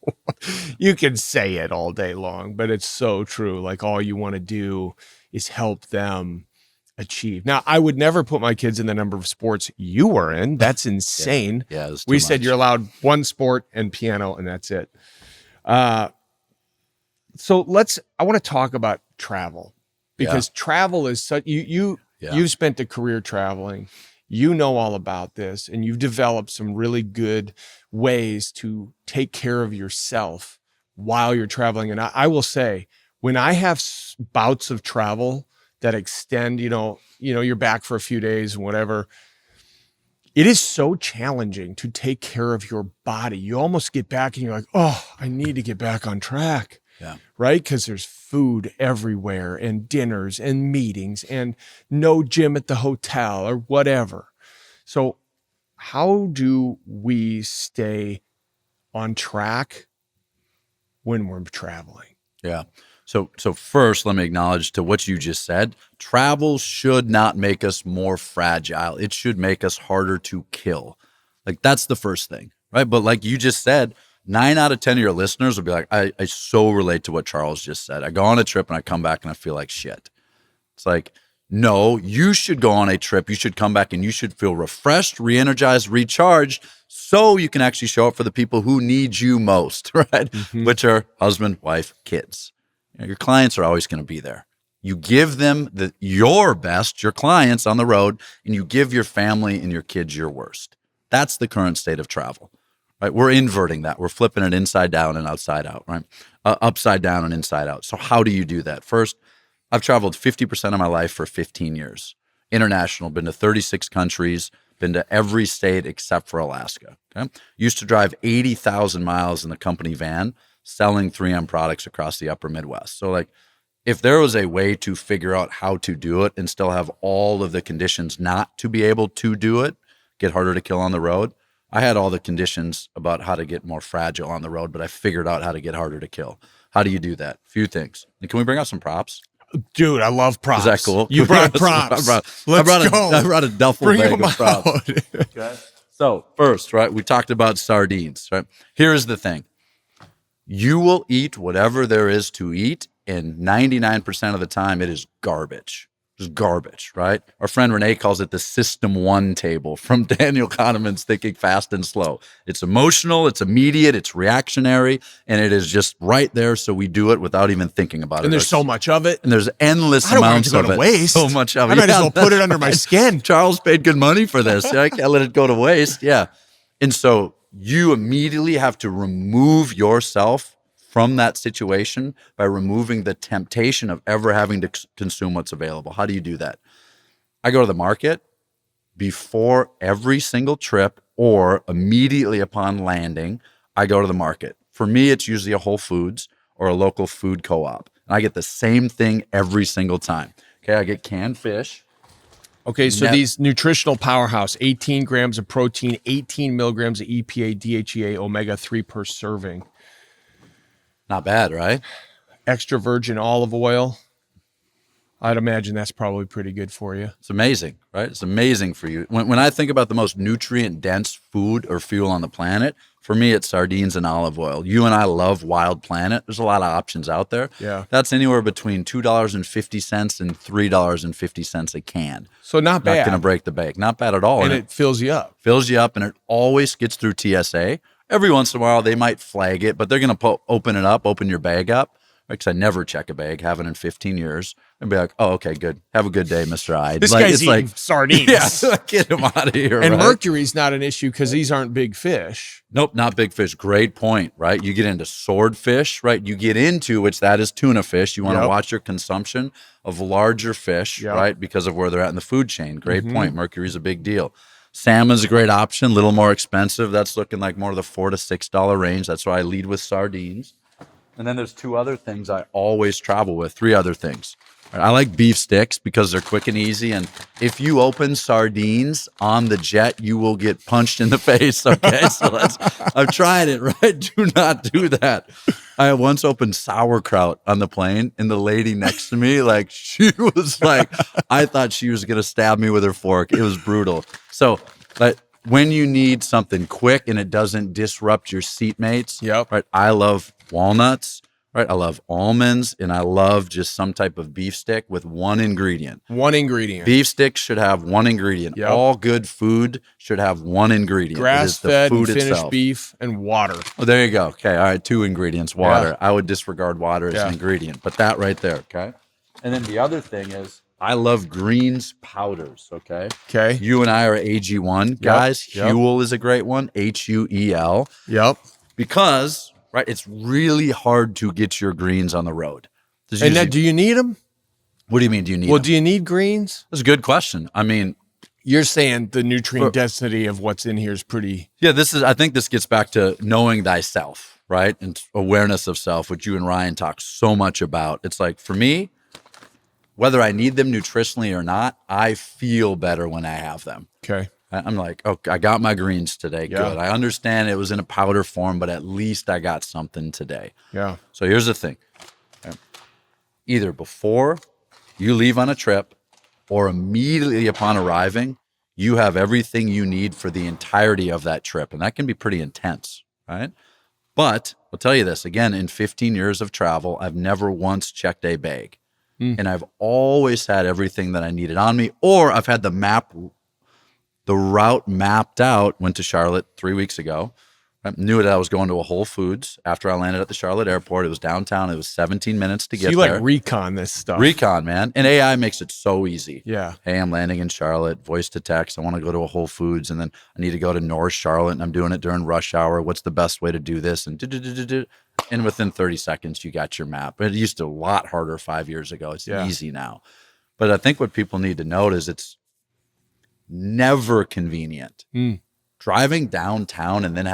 You can say it all day long, but it's so true. Like, all you want to do is help them achieve. Now, I would never put my kids in the number of sports you were in. That's insane. Yeah, it's too we said much. You're allowed 1 sport and piano, and that's it. So I want to talk about travel, because travel is such, you've spent a career traveling, all about this, and you've developed some really good ways to take care of yourself while you're traveling. And I will say, when I have bouts of travel that extend, you're back for a few days and whatever, it is so challenging to take care of your body. You almost get back and you're like, oh, I need to get back on track. Yeah. Right? Because there's food everywhere, and dinners and meetings, and no gym at the hotel or whatever. So how do we stay on track when we're traveling? Yeah. So first, let me acknowledge to what you just said. Travel should not make us more fragile. It should make us harder to kill. Like, that's the first thing, right? But like you just said, 9 out of 10 of your listeners will be like, I so relate to what Charles just said. I go on a trip and I come back and I feel like shit. It's like, no, you should go on a trip. You should come back and you should feel refreshed, re-energized, recharged, so you can actually show up for the people who need you most, right? Which are husband, wife, kids. Your clients are always going to be there. You give them your best, your clients on the road, and you give your family and your kids your worst. That's the current state of travel, right? We're inverting that. We're flipping it inside down and outside out, right? Upside down and inside out. So how do you do that? First, I've traveled 50% of my life for 15 years. International, been to 36 countries, been to every state except for Alaska. Okay? Used to drive 80,000 miles in the company van selling 3M products across the upper Midwest. So like, if there was a way to figure out how to do it and still have all of the conditions not to be able to do it, get harder to kill on the road, I had all the conditions about how to get more fragile on the road, but I figured out how to get harder to kill. How do you do that? A few things. And can we bring out some props? Dude, I love props. Is that cool? You brought props. I brought a duffel Bring bag them of props. out. Okay. So first, right, we talked about sardines, right? Here's the thing. You will eat whatever there is to eat, and 99% of the time it is garbage. Just garbage, right? Our friend Renee calls it the System 1 table from Daniel Kahneman's Thinking Fast and Slow. It's emotional, it's immediate, it's reactionary, and it is just right there, so we do it without even thinking about it. And there's so much of it. And there's endless I don't want amounts it to go of to it. waste. So much of it. I might as well put it under my skin. Charles paid good money for this. I can't let it go to waste. Yeah. And so you immediately have to remove yourself from that situation by removing the temptation of ever having to consume what's available. How do you do that? I go to the market before every single trip or immediately upon landing. I go to the market. For me, it's usually a Whole Foods or a local food co-op. And I get the same thing every single time. Okay, I get canned fish. Okay, so these nutritional powerhouse, 18 grams of protein, 18 milligrams of EPA, DHEA, omega-3 per serving. Not bad, right? Extra virgin olive oil. I'd imagine that's probably pretty good for you. It's amazing, right? It's amazing for you. When I think about the most nutrient-dense food or fuel on the planet, for me, it's sardines and olive oil. You and I love Wild Planet. There's a lot of options out there. Yeah. That's anywhere between $2.50 and $3.50 a can. So not bad. Not going to break the bank. Not bad at all. And it fills you up. Fills you up, and it always gets through TSA. Every once in a while, they might flag it, but they're going to open it up, open your bag up. Because I never check a bag, haven't in 15 years, and be like, oh, okay, good. Have a good day, Mr. Eide. This guy's eating sardines. Yeah, get him out of here. And right? mercury's not an issue because these aren't big fish. Nope, not big fish. Great point, right? You get into swordfish, right? You get into, which that is tuna fish. You want to watch your consumption of larger fish, right? Because of where they're at in the food chain. Great point. Mercury's a big deal. Salmon's a great option, a little more expensive. That's looking like more of the $4 to $6 range. That's why I lead with sardines. And then there's two other things I always travel with, three other things. I like beef sticks because they're quick and easy. And if you open sardines on the jet, you will get punched in the face. Okay, so I've tried it, right? Do not do that. I once opened sauerkraut on the plane, and the lady next to me, like, she was like, I thought she was going to stab me with her fork. It was brutal. So, but when you need something quick and it doesn't disrupt your seatmates, right? I love walnuts, right? I love almonds, and I love just some type of beef stick with one ingredient. One ingredient. Beef sticks should have one ingredient. All good food should have one ingredient. Grass-fed and finished beef and water. Oh, there you go. Okay, all right, two ingredients, water. I would disregard water as an ingredient, but that right there, okay? And then the other thing is, I love greens powders, okay? Okay. You and I are AG1 guys. Huel is a great one, Huel. Yep. Because, right, it's really hard to get your greens on the road. And now, do you need them? What do you mean, do you need them? Well, do you need greens? That's a good question. I mean, you're saying the nutrient density of what's in here is pretty... Yeah, I think this gets back to knowing thyself, right? And awareness of self, which you and Ryan talk so much about. It's like, for me, whether I need them nutritionally or not, I feel better when I have them. Okay. I'm like, okay, I got my greens today. Good. I understand it was in a powder form, but at least I got something today. Yeah. So here's the thing. Either before you leave on a trip or immediately upon arriving, you have everything you need for the entirety of that trip. And that can be pretty intense, right? But I'll tell you this, again, in 15 years of travel, I've never once checked a bag. and I've always had everything that I needed on me, or I've had the route mapped out. Went to Charlotte 3 weeks ago. I knew that I was going to a Whole Foods after I landed at the Charlotte airport. It was downtown. It was 17 minutes to get you there. like recon this stuff. Recon, man. And AI makes it so easy. Yeah. Hey, I'm landing in Charlotte, voice to text. I want to go to a Whole Foods, and then I need to go to North Charlotte, and I'm doing it during rush hour. What's the best way to do this? And within 30 seconds, you got your map. It used to be a lot harder 5 years ago. It's easy now. But I think what people need to note is it's never convenient. Driving downtown and then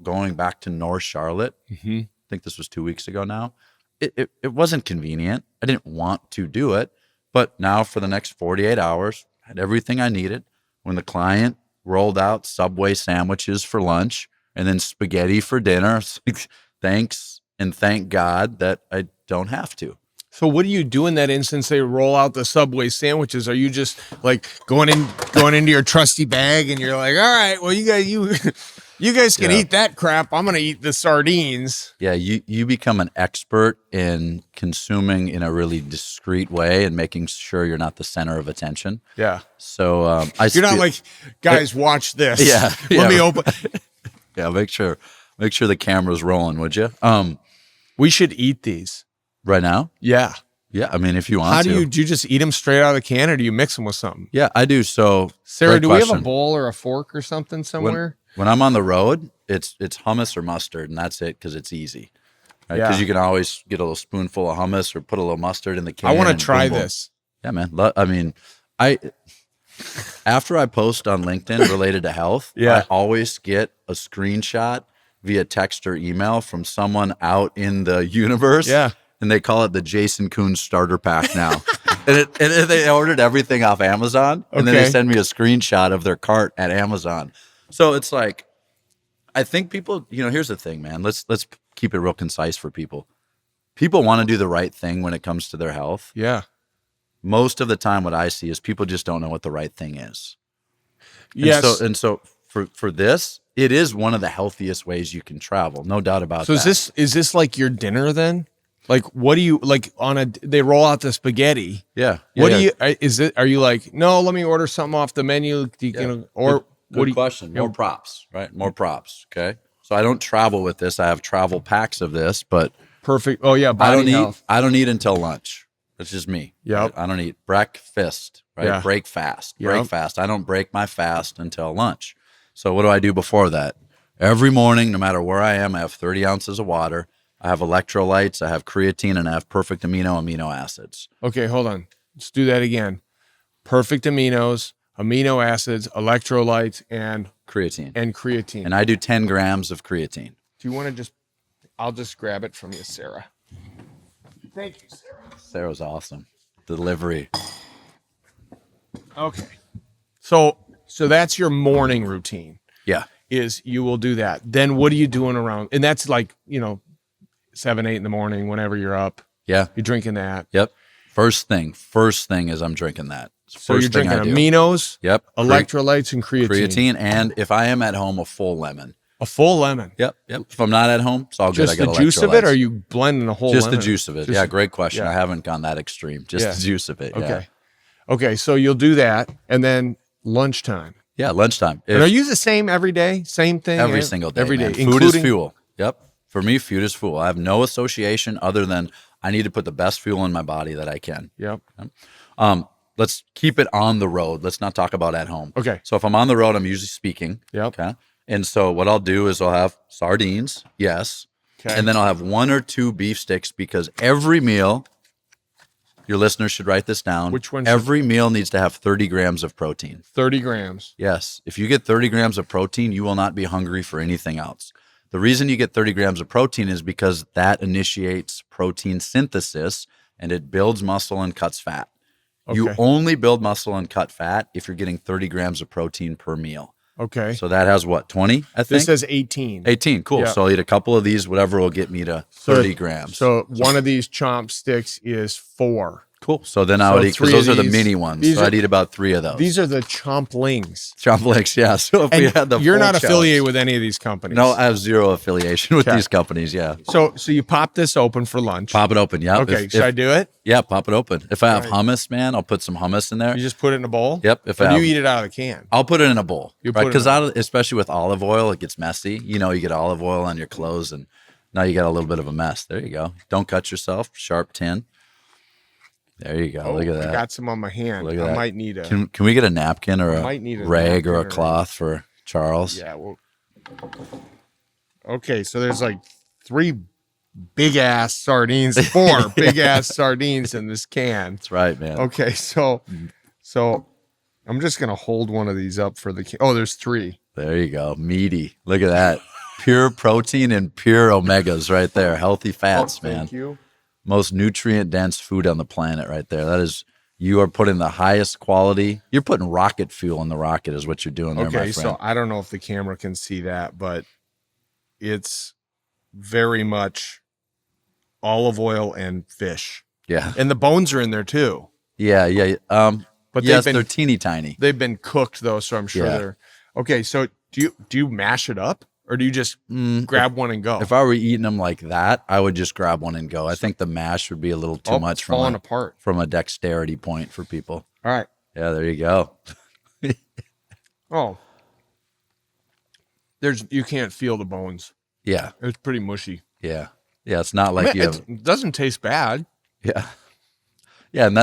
going back to North Charlotte, I think this was 2 weeks ago now, it wasn't convenient. I didn't want to do it. But now for the next 48 hours, I had everything I needed. When the client rolled out Subway sandwiches for lunch and then spaghetti for dinner, it's like, thanks and thank God that I don't have to. So what do you do in that instance? They roll out the Subway sandwiches. Are you just like going into your trusty bag and you're like, all right, well, you guys can eat that crap. I'm going to eat the sardines. Yeah. You become an expert in consuming in a really discreet way and making sure you're not the center of attention. Yeah. So, you're not like, guys, watch this. Yeah. Let me open. Yeah. Make sure the camera's rolling, would you? We should eat these. Right now? Yeah. Yeah. I mean, if you want How to. do you just eat them straight out of the can, or do you mix them with something? Yeah, I do. So, Sarah, great do we have a question. bowl or a fork or something somewhere? When I'm on the road, it's hummus or mustard, and that's it because it's easy. Right? Yeah. Because you can always get a little spoonful of hummus or put a little mustard in the can. I want to and try boom, boom. this. Yeah, man. I mean, after I post on LinkedIn related to health, I always get a screenshot via text or email from someone out in the universe. Yeah. And they call it the Jason Kunz starter pack now. and they ordered everything off Amazon. And then they send me a screenshot of their cart at Amazon. So it's like, I think people, here's the thing, man. Let's keep it real concise for people. People want to do the right thing when it comes to their health. Yeah. Most of the time, what I see is people just don't know what the right thing is. Yes. And so for this, it is one of the healthiest ways you can travel. No doubt about that. So is this like your dinner then? Like, what do you like they roll out the spaghetti. Yeah. Are you like, no, let me order something off the menu? Good question. More props, right? More props. Okay. So I don't travel with this. I have travel packs of this, but perfect. Oh yeah. I don't eat until lunch. It's just me. Yeah. Right? I don't eat breakfast, right? Yeah. Break fast. Yep. Break fast. I don't break my fast until lunch. So what do I do before that? Every morning, no matter where I am, I have 30 ounces of water. I have electrolytes, I have creatine, and I have perfect amino acids. Okay, hold on. Let's do that again. Perfect amino acids, electrolytes, and creatine. And I do 10 grams of creatine. Do you want to I'll just grab it from you, Sarah. Thank you, Sarah. Sarah's awesome. Delivery. Okay. So that's your morning routine. Yeah. Is you will do that. Then what are you doing around? And that's like, 7, 8 in the morning, whenever you're up. Yeah. You're drinking that. Yep. First thing is I'm drinking that. So you're drinking aminos, yep, electrolytes, and creatine. And if I am at home, a full lemon. A full lemon. Yep. If I'm not at home, it's all good. Just I got the juice of it, or are you blending a whole just lemon? The juice of it. Great question. I haven't gone that extreme. Just the juice of it. Okay. Okay, so you'll do that, and then lunchtime. Yeah, lunchtime. And are you the same every day? Same thing? Every single day. Every day. Man. Food is fuel. Yep. For me, food is fuel. I have no association other than I need to put the best fuel in my body that I can. Yep. Let's keep it on the road. Let's not talk about at home. Okay. So if I'm on the road, I'm usually speaking. Yep. Okay. And so what I'll do is I'll have sardines. Yes. Okay. And then I'll have 1 or 2 beef sticks because every meal, your listeners should write this down. Which one? Every meal needs to have 30 grams of protein. 30 grams. Yes. If you get 30 grams of protein, you will not be hungry for anything else. The reason you get 30 grams of protein is because that initiates protein synthesis and it builds muscle and cuts fat. Okay. You only build muscle and cut fat if you're getting 30 grams of protein per meal. Okay. So that has what, 20, I think? This says 18. 18, cool. Yeah. So I'll eat a couple of these, whatever will get me to 30 grams. So one of these chomp sticks is 4. Cool. So then I would eat, because those are the mini ones. So I'd eat about 3 of those. These are the chomplings. Chomplings, yeah. So if we had the you're full not chunks- affiliated with any of these companies. No, I have zero affiliation with these companies. Yeah. So you pop this open for lunch. Pop it open. Yeah. Okay. Should I do it? Yeah. Pop it open. If I have hummus, man, I'll put some hummus in there. You just put it in a bowl? Yep. Or do you eat it out of the can? I'll put it in a bowl. You right? put it in Because especially with olive oil, it gets messy. You know, you get olive oil on your clothes and now you got a little bit of a mess. There you go. Don't cut yourself. Sharp tin. There you go. Look at that. I got some on my hand. Look at I that. might need a. Can we get a napkin or a might need a rag or a napkin cloth for Charles? Yeah. Well. Okay, so there's like 3 big ass sardines, 4 big ass sardines in this can. That's right, man. Okay, so I'm just gonna hold one of these up for the. Oh, there's 3. There you go. Meaty. Look at that. Pure protein and pure omegas right there. Healthy fats, man. Thank you. Most nutrient dense food on the planet right there. That is, you are putting the highest quality. You're putting rocket fuel in the rocket is what you're doing there, my Okay, friend. so I don't know if the camera can see that, but it's very much olive oil and fish. Yeah. And the bones are in there too. Yeah. Yeah. But yes, they're teeny tiny. They've been cooked though, so I'm sure they're okay. So do you mash it up? Or do you just grab one and go? If I were eating them like that, I would just grab one and go. I think the mash would be a little too much falling apart from a dexterity point for people. All right. Yeah, there you go. Oh. You can't feel the bones. Yeah. It's pretty mushy. Yeah. Yeah, it's not like it doesn't taste bad. Yeah. Yeah, and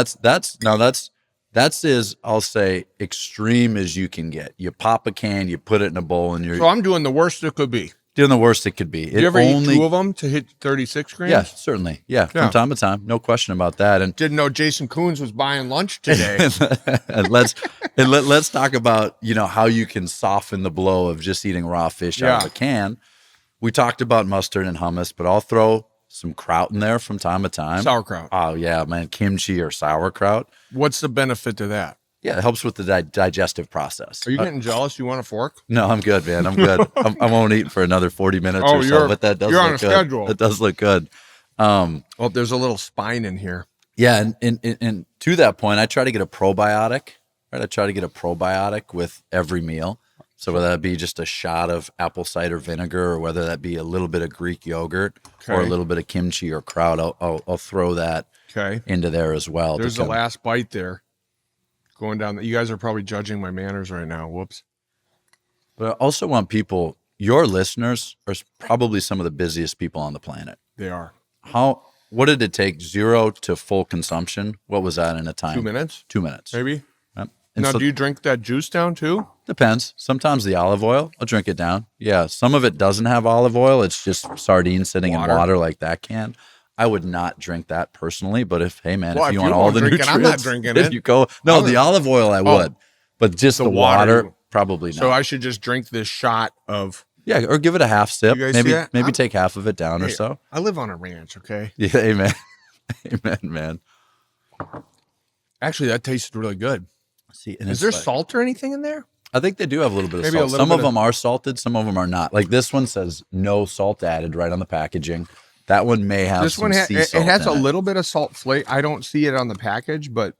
that's as I'll say extreme as you can get. You pop a can, you put it in a bowl, and you're So I'm doing the worst it could be. doing the worst it could be. Do you ever eat 2 of them to hit 36 grams? Yeah, certainly. Yeah, from time to time, no question about that. And didn't know Jason Kunz was buying lunch today. and let's talk about how you can soften the blow of just eating raw fish out of a can. We talked about mustard and hummus, but I'll throw some kraut in there from time to time. Sauerkraut. Oh yeah, man, kimchi or sauerkraut. What's the benefit to that? Yeah, it helps with the digestive process. Are you getting jealous? You want a fork? No, I'm good, man. I'm good. I won't eat for another 40 minutes or so, but that does you're look on a good. schedule. It does look good. Well, there's a little spine in here. Yeah, and to that point, I try to get a probiotic. Right, I try to get a probiotic with every meal. So whether that be just a shot of apple cider vinegar, or whether that be a little bit of Greek yogurt, or a little bit of kimchi or kraut, I'll throw that into there as well. There's the last bite there. Going down. You guys are probably judging my manners right now. Whoops. But I also want people, your listeners are probably some of the busiest people on the planet. They are. What did it take 0 to full consumption? What was that in a time? 2 minutes? 2 minutes. Maybe. Yep. Now, do you drink that juice down too? Depends. Sometimes the olive oil, I'll drink it down. Yeah. Some of it doesn't have olive oil. It's just sardines sitting in water like that can. I would not drink that personally, but if you want all the nutrients, I'm not drinking it. You go. No, the olive oil I would, but just the water probably not. So I should just drink this shot of. Yeah, or give it a half sip. Maybe take half of it down or so. I live on a ranch, okay? Yeah, amen. Amen, man. Actually, that tasted really good. See, is there salt or anything in there? I think they do have a little bit of salt. Some of them are salted, some of them are not. Like this one says no salt added right on the packaging. That one may have some sea salt. It has a little bit of salt flavor. I don't see it on the package, but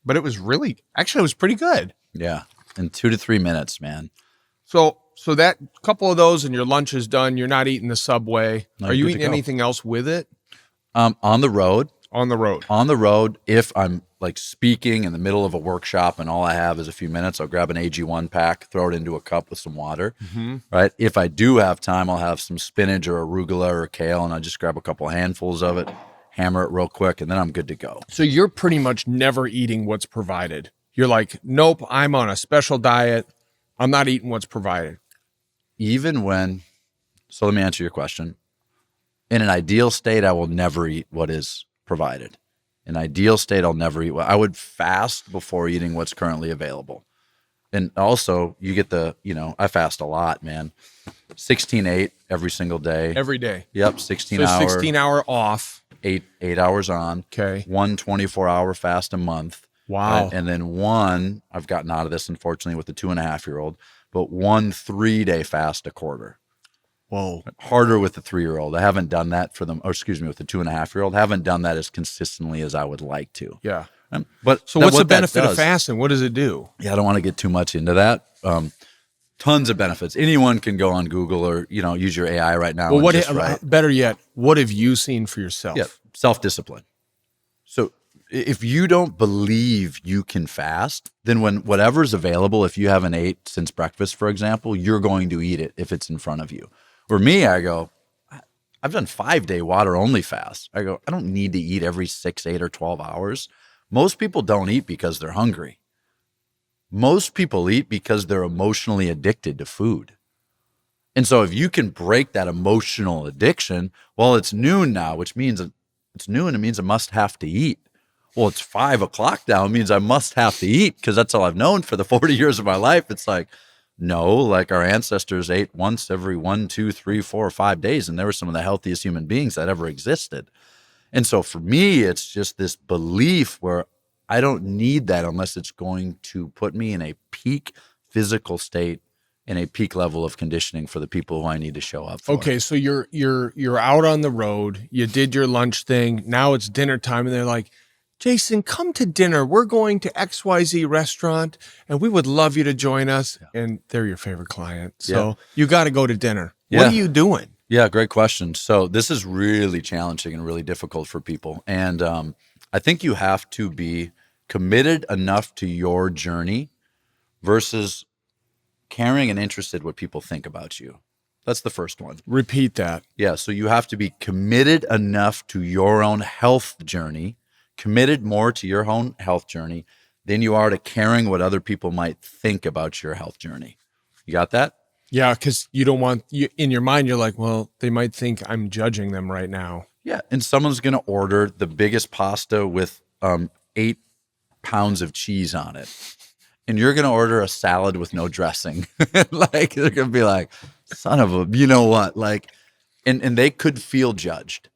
it was it was pretty good. Yeah, in 2 to 3 minutes, man. So that couple of those and your lunch is done. You're not eating the Subway. No, are you eating anything else with it? On the road. On the road. On the road, if I'm like speaking in the middle of a workshop and all I have is a few minutes, I'll grab an AG1 pack, throw it into a cup with some water. Mm-hmm. Right. If I do have time, I'll have some spinach or arugula or kale, and I just grab a couple handfuls of it, hammer it real quick, and then I'm good to go. So you're pretty much never eating what's provided. You're like, nope, I'm on a special diet. I'm not eating what's provided. So let me answer your question. In an ideal state, I will never eat what is provided. In ideal state, I'll never eat what I would fast before eating what's currently available. And also you get I fast a lot, man. 16-8 every single day. Every day. Yep. 16 hour off. 8 hours on. Okay. 1 24-hour fast a month. Wow. And then I've gotten out of this unfortunately with the 2.5-year-old, but 1 3-day fast a quarter. Whoa. Harder with the 3-year-old. I haven't done that for them, or excuse me, with the 2.5-year-old. Haven't done that as consistently as I would like to. Yeah. But So what's the what that benefit of does- fasting? What does it do? Yeah, I don't want to get too much into that. Tons of benefits. Anyone can go on Google or use your AI right now. Well, and just write. better yet, what have you seen for yourself? Yeah, self-discipline. So if you don't believe you can fast, then when whatever's available, if you haven't ate since breakfast, for example, you're going to eat it if it's in front of you. For me, I go, I've done 5-day water only fast. I go, I don't need to eat every 6, 8, or 12 hours. Most people don't eat because they're hungry. Most people eat because they're emotionally addicted to food. And so if you can break that emotional addiction, well, it's noon now, which means it's noon. It means I must have to eat. Well, it's 5 o'clock now. It means I must have to eat because that's all I've known for the 40 years of my life. It's like, no, like our ancestors ate once every 1, 2, 3, 4, or 5 days. And they were some of the healthiest human beings that ever existed. And so for me, it's just this belief where I don't need that unless it's going to put me in a peak physical state and a peak level of conditioning for the people who I need to show up for. Okay, so you're out on the road. You did your lunch thing. Now it's dinner time, and they're like, Jason, come to dinner. We're going to XYZ restaurant, and we would love you to join us. Yeah. And they're your favorite client. So you got to go to dinner. What are you doing? Yeah, great question. So this is really challenging and really difficult for people. And I think you have to be committed enough to your journey versus caring and interested what people think about you. That's the first one. Repeat that. Yeah, so you have to be committed enough to your own health journey, committed more to your own health journey than you are to caring what other people might think about your health journey. You got that? Yeah, because you don't want, in your mind, you're like, well, they might think I'm judging them right now. Yeah, and someone's going to order the biggest pasta with 8 pounds of cheese on it. And you're going to order a salad with no dressing. Like, they're going to be like, son of a, you know what? Like, and they could feel judged.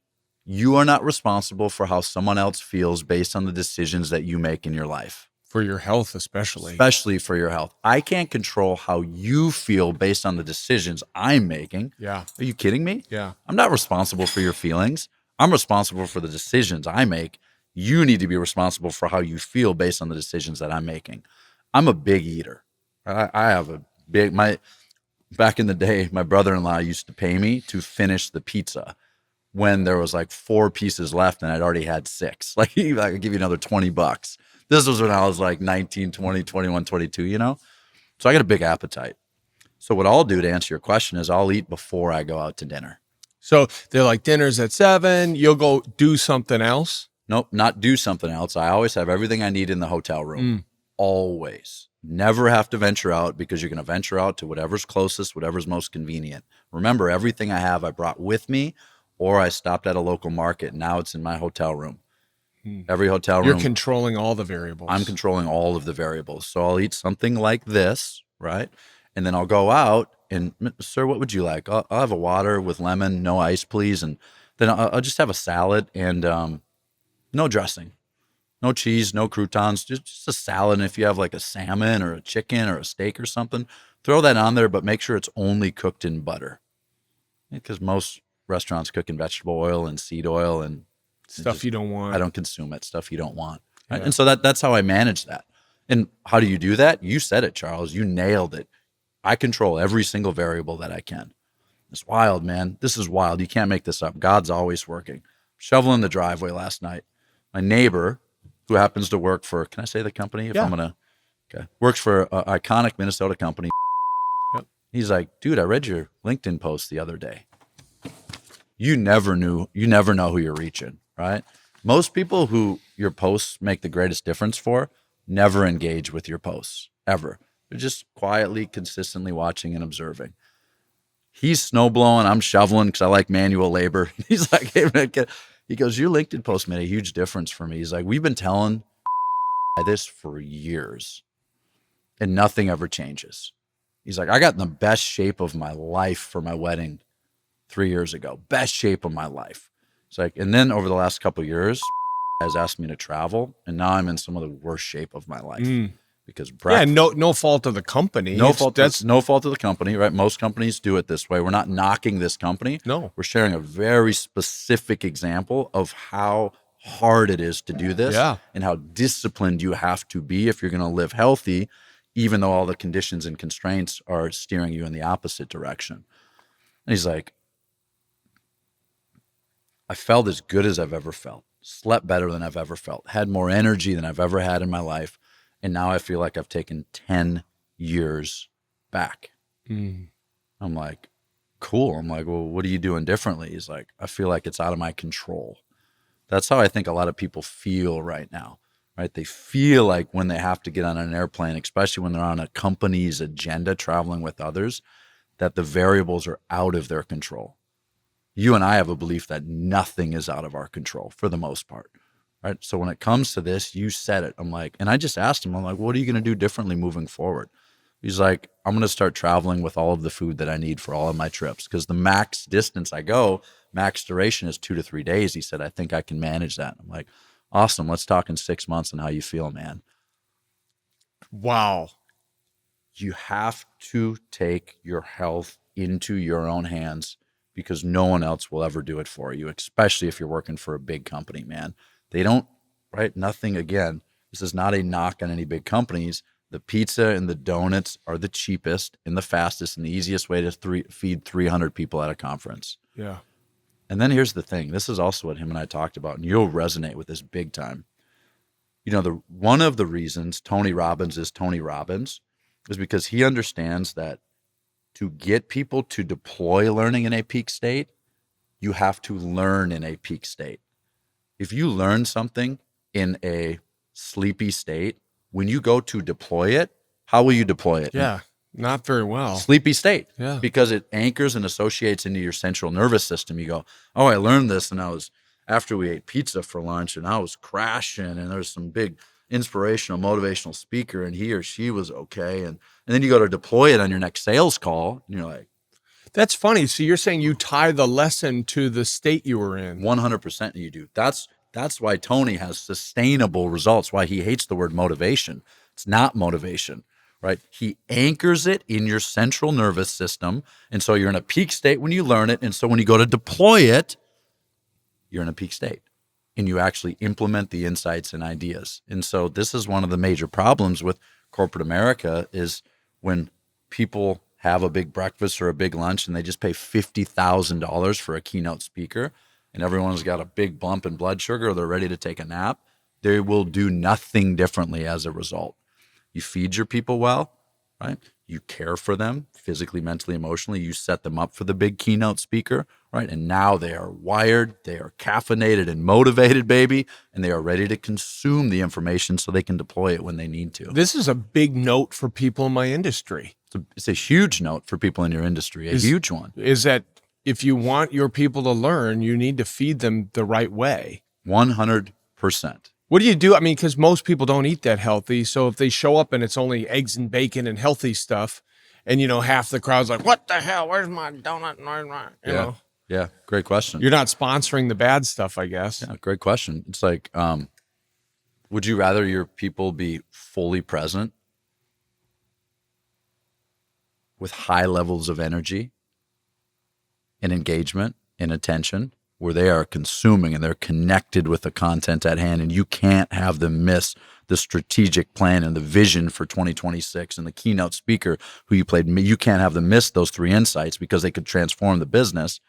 You are not responsible for how someone else feels based on the decisions that you make in your life. For your health, especially. Especially for your health. I can't control how you feel based on the decisions I'm making. Yeah. Are you kidding me? Yeah. I'm not responsible for your feelings. I'm responsible for the decisions I make. You need to be responsible for how you feel based on the decisions that I'm making. I'm a big eater. I have a big, back in the day, my brother-in-law used to pay me to finish the pizza when there was like 4 pieces left and I'd already had 6. Like, I could give you another $20. This was when I was like 19, 20, 21, 22, you know? So I got a big appetite. So what I'll do to answer your question is I'll eat before I go out to dinner. So they're like, dinner's at 7. You'll go do something else? Nope, not do something else. I always have everything I need in the hotel room. Always. Never have to venture out because you're going to venture out to whatever's closest, whatever's most convenient. Remember, everything I have I brought with me or I stopped at a local market. Now it's in my hotel room. Every hotel room. You're controlling all the variables. I'm controlling all of the variables. So I'll eat something like this, right? And then I'll go out and, sir, what would you like? I'll have a water with lemon, no ice, please. And then I'll just have a salad and no dressing. No cheese, no croutons, just a salad. And if you have like a salmon or a chicken or a steak or something, throw that on there, but make sure it's only cooked in butter. Because most restaurants cook in vegetable oil and seed oil and stuff you don't want. I don't consume it, stuff you don't want. Right? Yeah. And so that's how I manage that. And how do you do that? You said it, Charles. You nailed it. I control every single variable that I can. It's wild, man. This is wild. You can't make this up. God's always working. Shoveling the driveway last night. My neighbor, who happens to work for, can I say the company? Yeah. Okay. Works for an iconic Minnesota company. Yep. He's like, dude, I read your LinkedIn post the other day. You never know who you're reaching, right? Most people who your posts make the greatest difference for never engage with your posts, ever. They're just quietly, consistently watching and observing. He's snow blowing, I'm shoveling because I like manual labor. He's like, hey, man, he goes, your LinkedIn post made a huge difference for me. He's like, we've been telling this for years and nothing ever changes. He's like, I got in the best shape of my life for my wedding 3 years ago. Best shape of my life. It's like, and then over the last couple of years, has asked me to travel, and now I'm in some of the worst shape of my life because Yeah, no fault of the company. no fault of the company, right? Most companies do it this way. We're not knocking this company. No. We're sharing a very specific example of how hard it is to do this and how disciplined you have to be if you're going to live healthy, even though all the conditions and constraints are steering you in the opposite direction. And he's like, I felt as good as I've ever felt, slept better than I've ever felt, had more energy than I've ever had in my life. And now I feel like I've taken 10 years back. I'm like, cool. I'm like, well, what are you doing differently? He's like, I feel like it's out of my control. That's how I think a lot of people feel right now, right? They feel like when they have to get on an airplane, especially when they're on a company's agenda traveling with others, that the variables are out of their control. You and I have a belief that nothing is out of our control for the most part, right? So when it comes to this, you said it. I'm like, and I just asked him, I'm like, what are you going to do differently moving forward? He's like, I'm going to start traveling with all of the food that I need for all of my trips, because the max distance I go, max duration is 2 to 3 days. He said, I think I can manage that. I'm like, awesome. Let's talk in 6 months and how you feel, man. Wow. You have to take your health into your own hands, because no one else will ever do it for you, especially if you're working for a big company, man. They don't, right? Nothing, again, this is not a knock on any big companies. The pizza and the donuts are the cheapest and the fastest and the easiest way to feed 300 people at a conference. Yeah. And then here's the thing. This is also what him and I talked about, and you'll resonate with this big time. You know, one of the reasons Tony Robbins is Tony Robbins is because he understands that to get people to deploy learning in a peak state, you have to learn in a peak state. If you learn something in a sleepy state, when you go to deploy it, how will you deploy it? Yeah, not very well. Sleepy state. Yeah. Because it anchors and associates into your central nervous system. You go, oh, I learned this, and after we ate pizza for lunch, and I was crashing, and there's some big inspirational, motivational speaker, and he or she was okay. And then you go to deploy it on your next sales call, and you're like, that's funny. So you're saying you tie the lesson to the state you were in. 100% you do. That's why Tony has sustainable results, why he hates the word motivation. It's not motivation, right? He anchors it in your central nervous system. And so you're in a peak state when you learn it. And so when you go to deploy it, you're in a peak state and you actually implement the insights and ideas. And so this is one of the major problems with corporate America is when people have a big breakfast or a big lunch and they just pay $50,000 for a keynote speaker, and everyone's got a big bump in blood sugar or they're ready to take a nap, they will do nothing differently as a result. You feed your people well, right? You care for them physically, mentally, emotionally. You set them up for the big keynote speaker, right? And now they are wired, they are caffeinated and motivated, baby, and they are ready to consume the information so they can deploy it when they need to. This is a big note for people in my industry. It's a huge note for people in your industry, huge one. Is that if you want your people to learn, you need to feed them the right way. 100%. What do you do? I mean, because most people don't eat that healthy. So if they show up and it's only eggs and bacon and healthy stuff, and, half the crowd's like, what the hell? Where's my donut? Where's my, you know? Yeah. Great question. You're not sponsoring the bad stuff, I guess. Yeah. Great question. It's like, would you rather your people be fully present with high levels of energy and engagement and attention, where they are consuming and they're connected with the content at hand, and you can't have them miss the strategic plan and the vision for 2026 and the keynote speaker who you played? You can't have them miss those 3 insights because they could transform the business.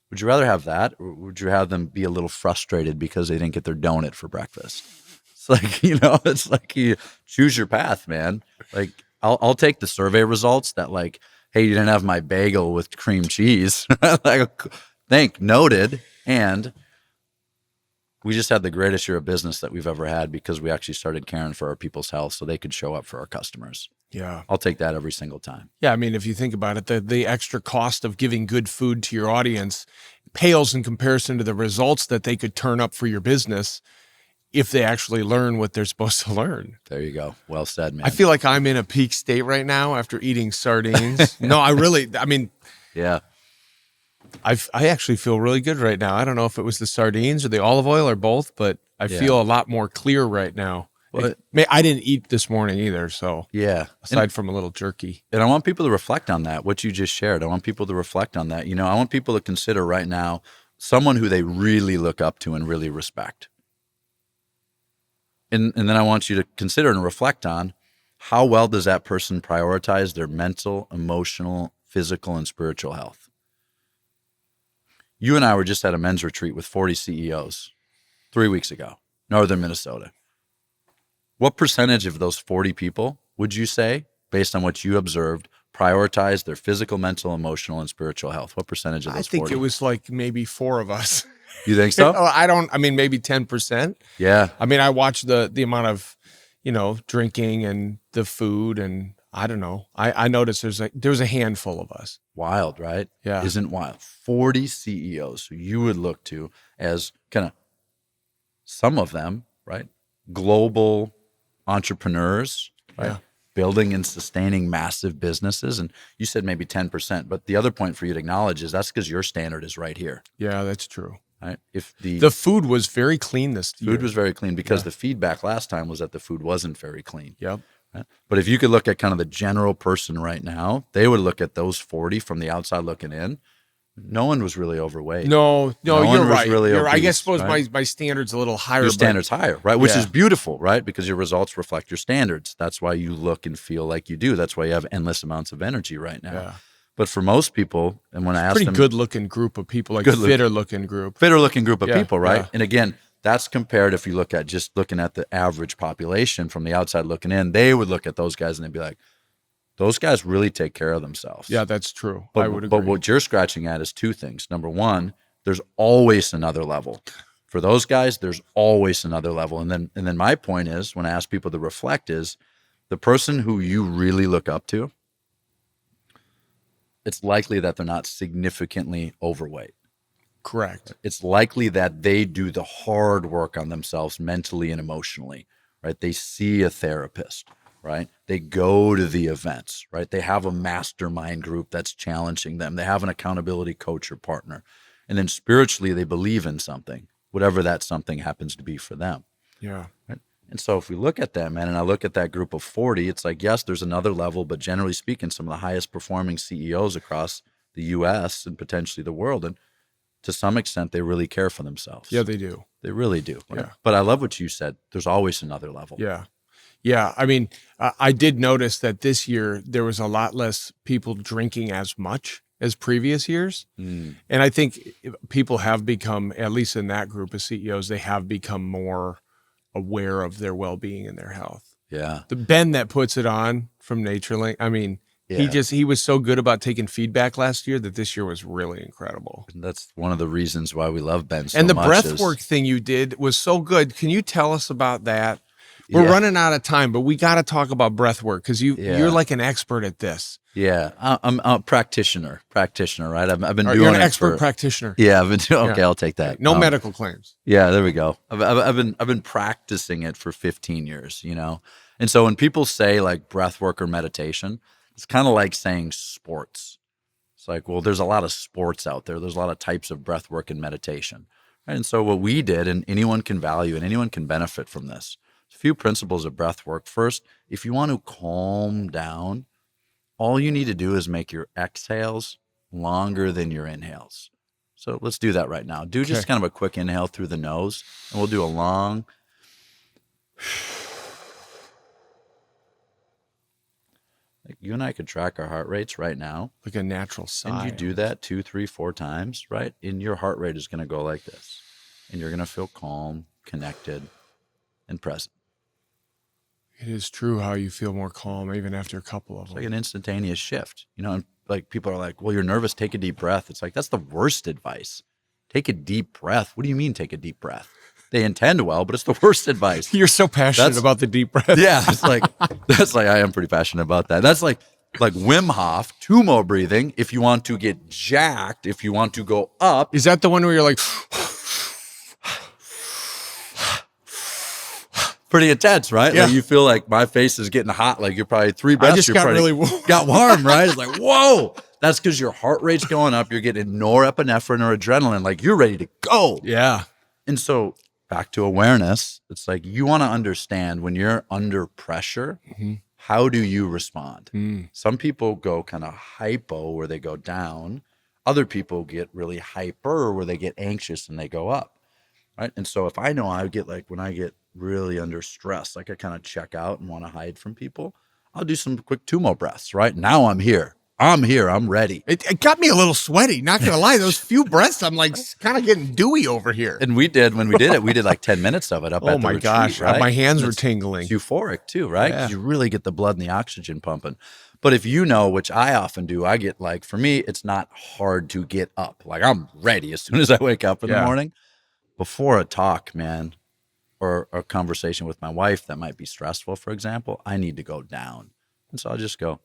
Would you rather have that, or would you have them be a little frustrated because they didn't get their donut for breakfast? It's like, it's like you choose your path, man. Like, I'll take the survey results that, like, hey, you didn't have my bagel with cream cheese. Like, noted. And we just had the greatest year of business that we've ever had because we actually started caring for our people's health so they could show up for our customers. Yeah. I'll take that every single time. Yeah. I mean, if you think about it, the extra cost of giving good food to your audience pales in comparison to the results that they could turn up for your business if they actually learn what they're supposed to learn. There you go. Well said, man. I feel like I'm in a peak state right now after eating sardines. No, yeah. I actually feel really good right now. I don't know if it was the sardines or the olive oil or both, but I feel a lot more clear right now. Well, I didn't eat this morning either. So yeah. aside from a little jerky. And I want people to reflect on that, what you just shared. I want people to reflect on that. I want people to consider right now someone who they really look up to and really respect. And then I want you to consider and reflect on how well does that person prioritize their mental, emotional, physical, and spiritual health. You and I were just at a men's retreat with 40 CEOs 3 weeks ago, Northern Minnesota. What percentage of those 40 people would you say, based on what you observed, prioritize their physical, mental, emotional, and spiritual health? What percentage of those 40? I think it was like maybe 4 of us. You think so? Maybe 10%. Yeah. I watched the amount of, drinking and the food, and I don't know. I noticed there's a handful of us. Wild, right? Yeah. Isn't wild? 40 CEOs who you would look to as kind of, some of them, right? Global entrepreneurs, right? Yeah. Building and sustaining massive businesses. And you said maybe 10%, but the other point for you to acknowledge is that's because your standard is right here. Yeah, that's true. Right? If the food was very clean this year. Food was very clean because the feedback last time was that the food wasn't very clean. Yep. Right? But if you could look at kind of the general person right now, they would look at those 40 from the outside looking in. No one was really overweight. No, you're right. Really you're right. I guess obese, suppose my standard's a little higher. Your standard's higher, right? Which Yeah. is beautiful, right? Because your results reflect your standards. That's why you look and feel like you do. That's why you have endless amounts of energy right now. Yeah. But for most people, and when I ask pretty them, good looking group of people, like fitter looking group of Yeah, people, right? yeah. And again, that's compared if you look at just looking at the average population from the outside looking in, they would look at those guys and they'd be like, those guys really take care of themselves. Yeah, that's true. But, I would agree. But what you're scratching at is 2 things. Number one, there's always another level. For those guys, there's always another level. And then my point is, when I ask people to reflect, is the person who you really look up to, it's likely that they're not significantly overweight. Correct. It's likely that they do the hard work on themselves mentally and emotionally, right? They see a therapist, right? They go to the events, right? They have a mastermind group that's challenging them. They have an accountability coach or partner. And then spiritually, they believe in something, whatever that something happens to be for them. Yeah. Right? And so if we look at that, man, and I look at that group of 40, it's like, yes, there's another level, but generally speaking, some of the highest performing CEOs across the US and potentially the world. And to some extent, they really care for themselves. Yeah, they do. They really do. Right? Yeah. But I love what you said. There's always another level. Yeah. Yeah. I did notice that this year there was a lot less people drinking as much as previous years. And I think people have become, at least in that group of CEOs, they have become more aware of their well-being and their health. Yeah. The Ben that puts it on from NatureLink, he was so good about taking feedback last year that this year was really incredible. And that's one of the reasons why we love Ben so much. And the breathwork thing you did was so good. Can you tell us about that? We're running out of time, but we got to talk about breathwork because you're like an expert at this. Yeah, I'm a practitioner, right? I've been doing it. You're an expert practitioner. Yeah, I've been doing. Okay, I'll take that. No medical claims. Yeah, there we go. I've been practicing it for 15 years, And so when people say like breathwork or meditation, it's kind of like saying sports. It's like, well, there's a lot of sports out there. There's a lot of types of breathwork and meditation. Right? And so what we did, and anyone can value and anyone can benefit from this. A few principles of breathwork. First, if you want to calm down, all you need to do is make your exhales longer than your inhales. So let's do that right now. Do just kind of a quick inhale through the nose, and we'll do a long. Like you and I could track our heart rates right now. Like a natural sigh. And you do that 2, 3, 4 times, right? And your heart rate is going to go like this. And you're going to feel calm, connected, and present. It is true how you feel more calm even after a couple of them. It's like an instantaneous shift, and like people are like, well, you're nervous, take a deep breath. It's like, that's the worst advice. Take a deep breath. What do you mean take a deep breath? They intend well, but it's the worst advice. You're so passionate about the deep breath. Yeah. It's like, I am pretty passionate about that. That's like Wim Hof, Tumo breathing. If you want to get jacked, if you want to go up. Is that the one where you're like, pretty intense, right? Yeah. Like you feel like my face is getting hot. Like you're probably 3 breaths. I just got really warm. Got warm, right? It's like, whoa. That's because your heart rate's going up. You're getting norepinephrine or adrenaline. Like you're ready to go. Yeah. And so back to awareness. It's like you want to understand when you're under pressure, how do you respond? Some people go kind of hypo where they go down. Other people get really hyper where they get anxious and they go up. Right. And so if I know I get like when I get really under stress, like I kind of check out and want to hide from people, I'll do some quick Tumo breaths. Right now I'm here. I'm ready. It got me a little sweaty. Not going to lie. Those few breaths, I'm like kind of getting dewy over here. And when we did like 10 minutes of it up at the retreat, gosh. right? My hands were tingling. It's euphoric too, right? Because you really get the blood and the oxygen pumping. But if you know, which I often do, I get like, for me, it's not hard to get up. Like I'm ready as soon as I wake up in the morning. Before a talk, man, or a conversation with my wife that might be stressful, for example, I need to go down. And so I'll just go.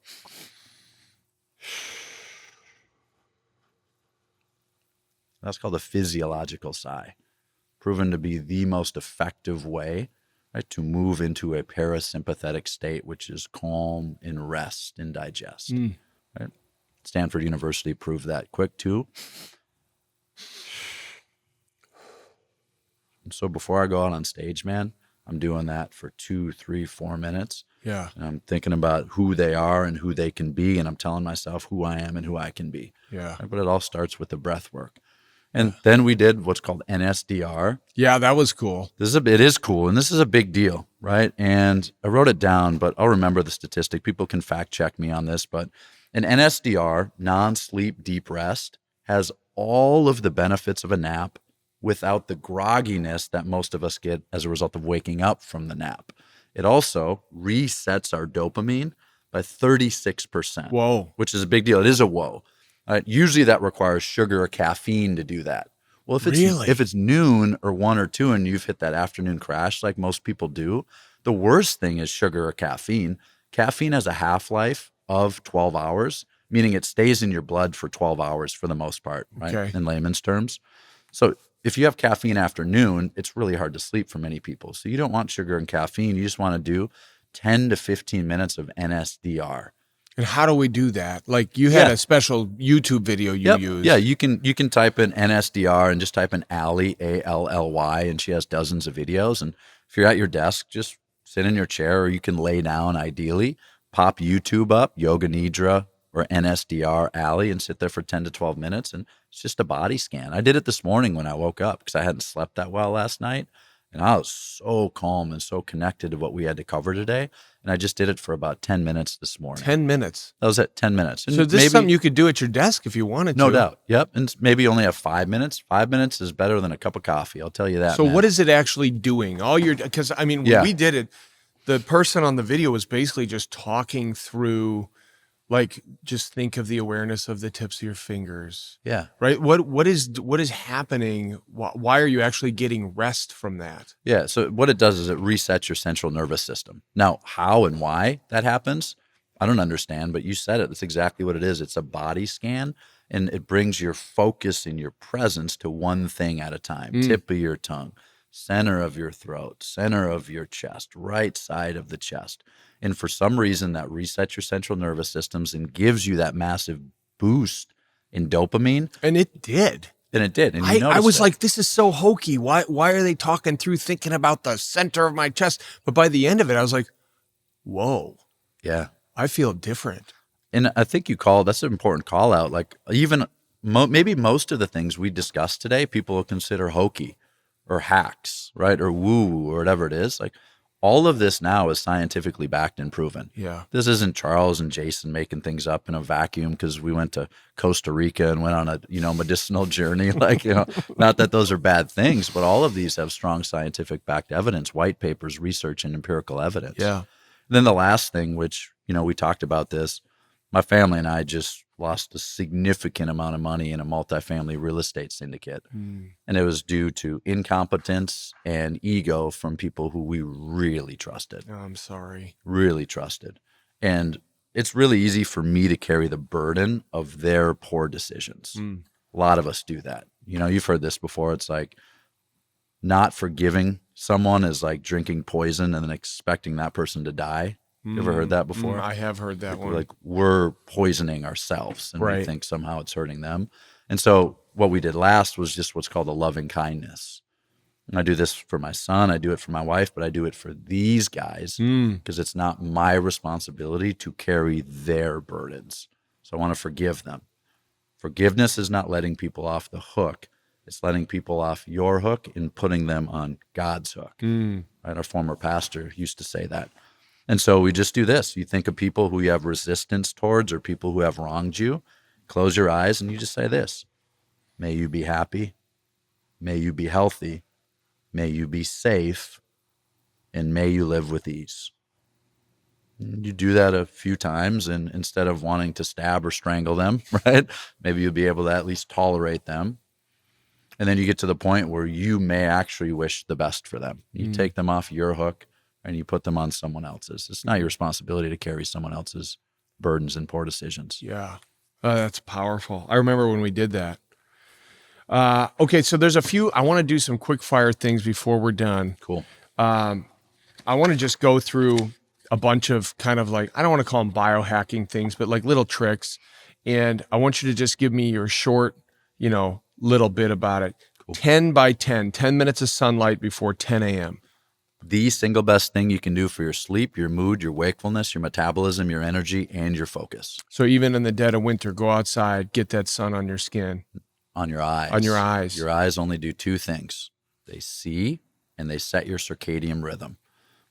That's called a physiological sigh, proven to be the most effective way, right, to move into a parasympathetic state, which is calm and rest and digest. Right? Stanford University proved that quick too. And so before I go out on stage, man, I'm doing that for 2, 3, 4 minutes. Yeah. And I'm thinking about who they are and who they can be. And I'm telling myself who I am and who I can be. Yeah. Right? But it all starts with the breath work. And then we did what's called NSDR. Yeah, that was cool. It is cool. And this is a big deal, right? And I wrote it down, but I'll remember the statistic. People can fact check me on this. But an NSDR, non-sleep deep rest, has all of the benefits of a nap without the grogginess that most of us get as a result of waking up from the nap. It also resets our dopamine by 36%. Whoa. Which is a big deal. It is a whoa. Usually that requires sugar or caffeine to do that. Well, if it's noon or 1 or 2 and you've hit that afternoon crash like most people do, the worst thing is sugar or caffeine. Caffeine has a half-life of 12 hours, meaning it stays in your blood for 12 hours for the most part, right? Okay. In layman's terms. So if you have caffeine after noon, it's really hard to sleep for many people. So you don't want sugar and caffeine. You just want to do 10 to 15 minutes of NSDR. And how do we do that? Like you had a special YouTube video you used. Yeah, you can type in NSDR and just type in Allie, A-L-L-Y, and she has dozens of videos. And if you're at your desk, just sit in your chair, or you can lay down ideally, pop YouTube up, Yoga Nidra or NSDR Allie, and sit there for 10 to 12 minutes. And it's just a body scan. I did it this morning when I woke up because I hadn't slept that well last night. And I was so calm and so connected to what we had to cover today. And I just did it for about 10 minutes this morning. 10 minutes. That was at 10 minutes. And so this is something you could do at your desk if you wanted to. No doubt. Yep. And maybe only have 5 minutes. 5 minutes is better than a cup of coffee. I'll tell you that. So man. what is it actually doing? Because I mean, when we did it, the person on the video was basically just talking through, like, just think of the awareness of the tips of your fingers. Yeah. Right. What is happening? Why are you actually getting rest from that? Yeah. So what it does is it resets your central nervous system. Now, how and why that happens, I don't understand, but you said it. That's exactly what it is. It's a body scan, and it brings your focus and your presence to one thing at a time. Tip of your tongue, center of your throat, center of your chest, right side of the chest. And for some reason, that resets your central nervous systems and gives you that massive boost in dopamine. And it did. And it did. And I was like, this is so hokey. Why are they talking through thinking about the center of my chest? But by the end of it, I was like, whoa. Yeah. I feel different. And I think that's an important call out. Like even maybe most of the things we discussed today, people will consider hokey or hacks, right? Or woo or whatever it is. Like all of this now is scientifically backed and proven. Yeah. This isn't Charles and Jason making things up in a vacuum because we went to Costa Rica and went on a, medicinal journey. Like, not that those are bad things, but all of these have strong scientific backed evidence, white papers, research, and empirical evidence. Yeah. And then the last thing, which, we talked about this, my family and I just lost a significant amount of money in a multifamily real estate syndicate. And it was due to incompetence and ego from people who we really trusted. Oh, I'm sorry. Really trusted. And it's really easy for me to carry the burden of their poor decisions. A lot of us do that. You've heard this before. It's like not forgiving someone is like drinking poison and then expecting that person to die. You ever heard that before? I have heard that one. Like we're poisoning ourselves and Right. we think somehow it's hurting them. And so what we did last was just what's called a loving kindness. And I do this for my son. I do it for my wife, but I do it for these guys because it's not my responsibility to carry their burdens. So I want to forgive them. Forgiveness is not letting people off the hook. It's letting people off your hook and putting them on God's hook. Right? Our former pastor used to say that. And so we just do this. You think of people who you have resistance towards or people who have wronged you. Close your eyes and you just say this. May you be happy. May you be healthy. May you be safe. And may you live with ease. You do that a few times, and instead of wanting to stab or strangle them, right, maybe you'll be able to at least tolerate them. And then you get to the point where you may actually wish the best for them. You take them off your hook and you put them on someone else's. It's not your responsibility to carry someone else's burdens and poor decisions. Yeah. That's powerful. I remember when we did that. Okay, so there's a few, I want to do some quick fire things before we're done. Cool. I want to just go through a bunch of kind of like, I don't want to call them biohacking things, but like little tricks. And I want you to just give me your short, little bit about it. Cool. 10 by 10 minutes of sunlight before 10 a.m. The single best thing you can do for your sleep, your mood, your wakefulness, your metabolism, your energy, and your focus. So even in the dead of winter, go outside, get that sun on your skin. On your eyes. On your eyes. Your eyes only do two things. They see and they set your circadian rhythm.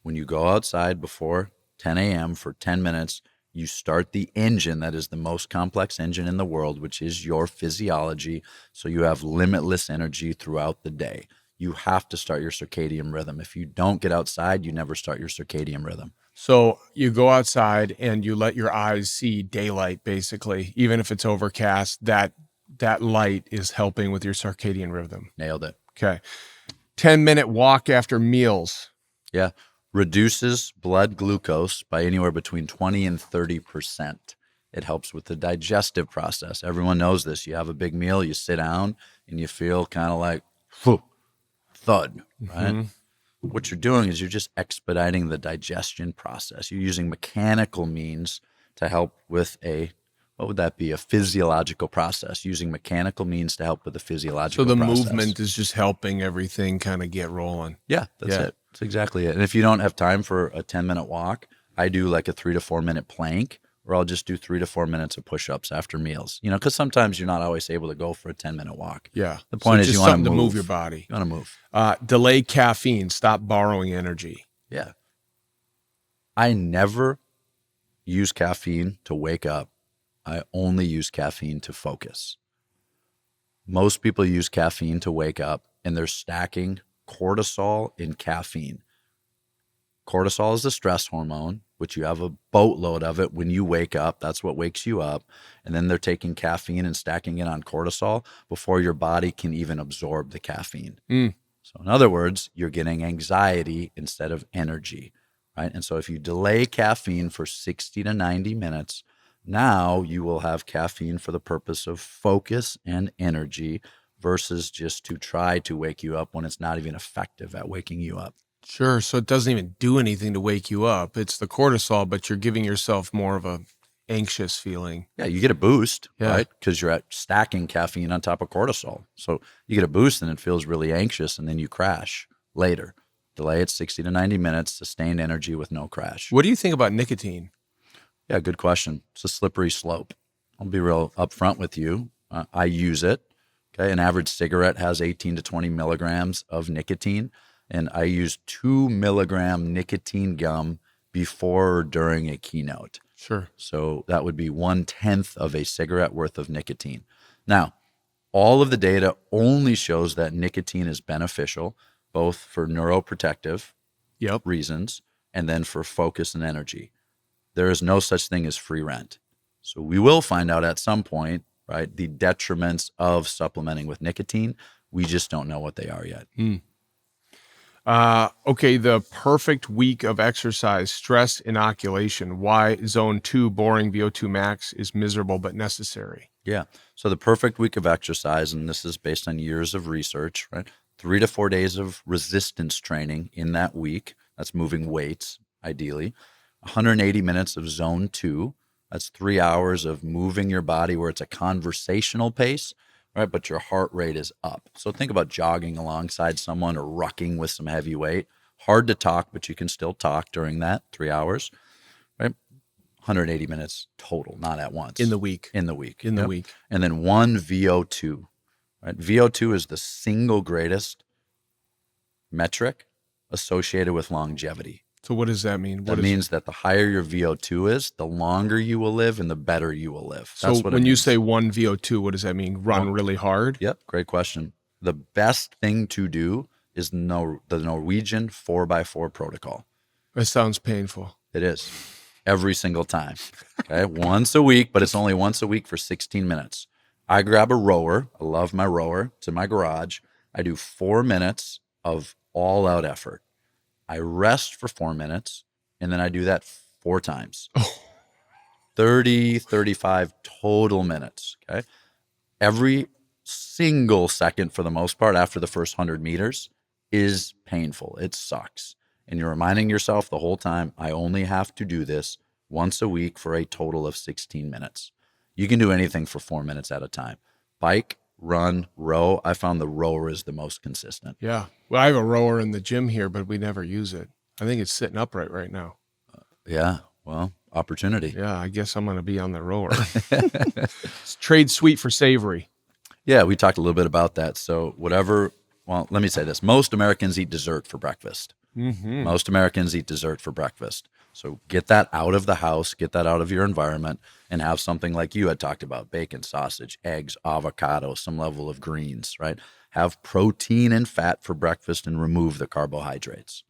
When you go outside before 10 a.m. for 10 minutes, you start the engine that is the most complex engine in the world, which is your physiology. So you have limitless energy throughout the day. You have to start your circadian rhythm. If you don't get outside, you never start your circadian rhythm. So you go outside and you let your eyes see daylight, basically, even if it's overcast, that light is helping with your circadian rhythm. Nailed it. Okay. 10-minute walk after meals. Yeah. Reduces blood glucose by anywhere between 20 and 30%. It helps with the digestive process. Everyone knows this. You have a big meal, you sit down, and you feel kind of like, thud, right? Mm-hmm. What you're doing is you're just expediting the digestion process. You're using mechanical means to help with what would that be? A physiological process, using mechanical means to help with the physiological process. So the movement is just helping everything kind of get rolling. Yeah, that's it. That's exactly it. And if you don't have time for a 10-minute walk, I do like a 3 to 4 minute plank, or I'll just do 3 to 4 minutes of push-ups after meals. Because sometimes you're not always able to go for a 10-minute walk. Yeah. The point is you want to move your body. You want to move. Delay caffeine. Stop borrowing energy. Yeah. I never use caffeine to wake up. I only use caffeine to focus. Most people use caffeine to wake up, and they're stacking cortisol and caffeine. Cortisol is the stress hormone, which you have a boatload of it when you wake up. That's what wakes you up. And then they're taking caffeine and stacking it on cortisol before your body can even absorb the caffeine. So in other words, you're getting anxiety instead of energy, right? And so if you delay caffeine for 60 to 90 minutes, now you will have caffeine for the purpose of focus and energy versus just to try to wake you up when it's not even effective at waking you up. Sure. So it doesn't even do anything to wake you up. It's the cortisol, but you're giving yourself more of a anxious feeling. Yeah, you get a boost, right? Because you're stacking caffeine on top of cortisol. So you get a boost and it feels really anxious, and then you crash later. Delay it 60 to 90 minutes, sustained energy with no crash. What do you think about nicotine? Yeah, good question. It's a slippery slope. I'll be real upfront with you. I use it. Okay, an average cigarette has 18 to 20 milligrams of nicotine, and I use 2 milligram nicotine gum before or during a keynote. Sure. So that would be 1/10 of a cigarette worth of nicotine. Now, all of the data only shows that nicotine is beneficial, both for neuroprotective reasons and then for focus and energy. There is no such thing as free rent. So we will find out at some point, right, the detriments of supplementing with nicotine. We just don't know what they are yet. Okay, the perfect week of exercise, stress inoculation. Why zone 2 boring VO2 max is miserable but necessary. Yeah. So the perfect week of exercise, and this is based on years of research, right? 3 to 4 days of resistance training in that week. That's moving weights, ideally. 180 minutes of zone 2. That's 3 hours of moving your body where it's a conversational pace, right? But your heart rate is up. So think about jogging alongside someone or rucking with some heavy weight. Hard to talk, but you can still talk during that 3 hours, right? 180 minutes total, not at once. In the week. In the week. In the week. And then 1 VO2, right? VO2 is the single greatest metric associated with longevity. So what does that mean? That means that the higher your VO2 is, the longer you will live and the better you will live. That's what when you say 1 VO2, what does that mean? Run really hard? Yep, great question. The best thing to do is the Norwegian 4x4 protocol. That sounds painful. It is. Every single time. Okay, once a week, but it's only once a week for 16 minutes. I grab a rower. I love my rower. It's in my garage. I do 4 minutes of all-out effort. I rest for 4 minutes, and then I do that 4 times. 30, 35 total minutes, okay? Every single second, for the most part, after the first 100 meters is painful. It sucks. And you're reminding yourself the whole time, I only have to do this once a week for a total of 16 minutes. You can do anything for 4 minutes at a time. Bike, run, row. I found the rower is the most consistent. Yeah. Well, I have a rower in the gym here, but we never use it. I think it's sitting upright right now. Yeah. Well, opportunity. Yeah. I guess I'm going to be on the rower. Trade sweet for savory. Yeah. We talked a little bit about that. So well, let me say this. Most Americans eat dessert for breakfast. Mm-hmm. Most Americans eat dessert for breakfast. So get that out of the house, get that out of your environment, and have something like you had talked about: bacon, sausage, eggs, avocado, some level of greens, right? Have protein and fat for breakfast and remove the carbohydrates.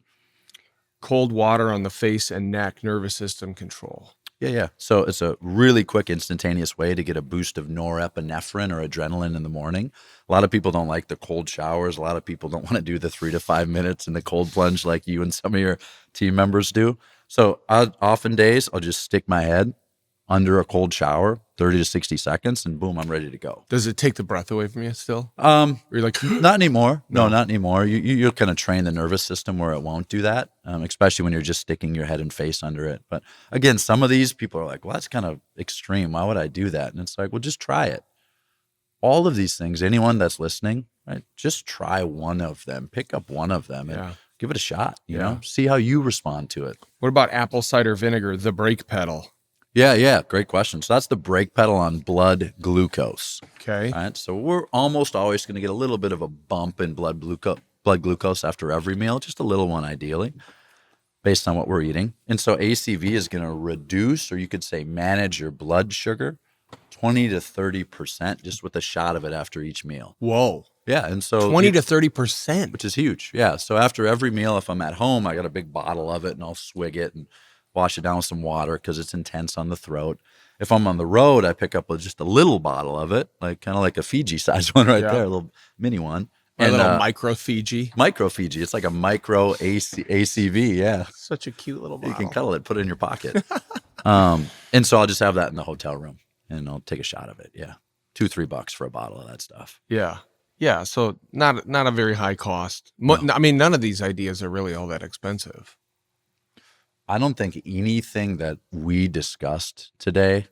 Cold water on the face and neck, nervous system control. Yeah. So it's a really quick, instantaneous way to get a boost of norepinephrine or adrenaline in the morning. A lot of people don't like the cold showers. A lot of people don't want to do the 3 to 5 minutes in the cold plunge like you and some of your team members do. So often days, I'll just stick my head under a cold shower, 30 to 60 seconds, and boom, I'm ready to go. Does it take the breath away from you still? You're like, not anymore. No, not anymore. You'll kind of train the nervous system where it won't do that, especially when you're just sticking your head and face under it. But again, some of these people are like, well, that's kind of extreme. Why would I do that? And it's like, well, just try it. All of these things, anyone that's listening, right? Just try one of them. Pick up one of them and give it a shot. You know, see how you respond to it. What about apple cider vinegar, the brake pedal? Yeah. Great question. So that's the brake pedal on blood glucose. Okay. All right. So we're almost always going to get a little bit of a bump in blood glucose after every meal, just a little one ideally, based on what we're eating. And so ACV is going to reduce, or you could say manage, your blood sugar 20 to 30% just with a shot of it after each meal. Whoa. Yeah. And so 20 to 30%. which is huge. Yeah. So after every meal, if I'm at home, I got a big bottle of it and I'll swig it and wash it down with some water because it's intense on the throat. If I'm on the road, I pick up just a little bottle of it, like kind of like a Fiji size one right there, a little mini one. A little micro Fiji. Micro Fiji. It's like a micro ACV. Yeah. Such a cute little bottle. You can cuddle it, put it in your pocket. And so I'll just have that in the hotel room and I'll take a shot of it. Yeah. $2-3 for a bottle of that stuff. Yeah. Yeah. So not a very high cost. No. I mean, none of these ideas are really all that expensive. I don't think anything that we discussed today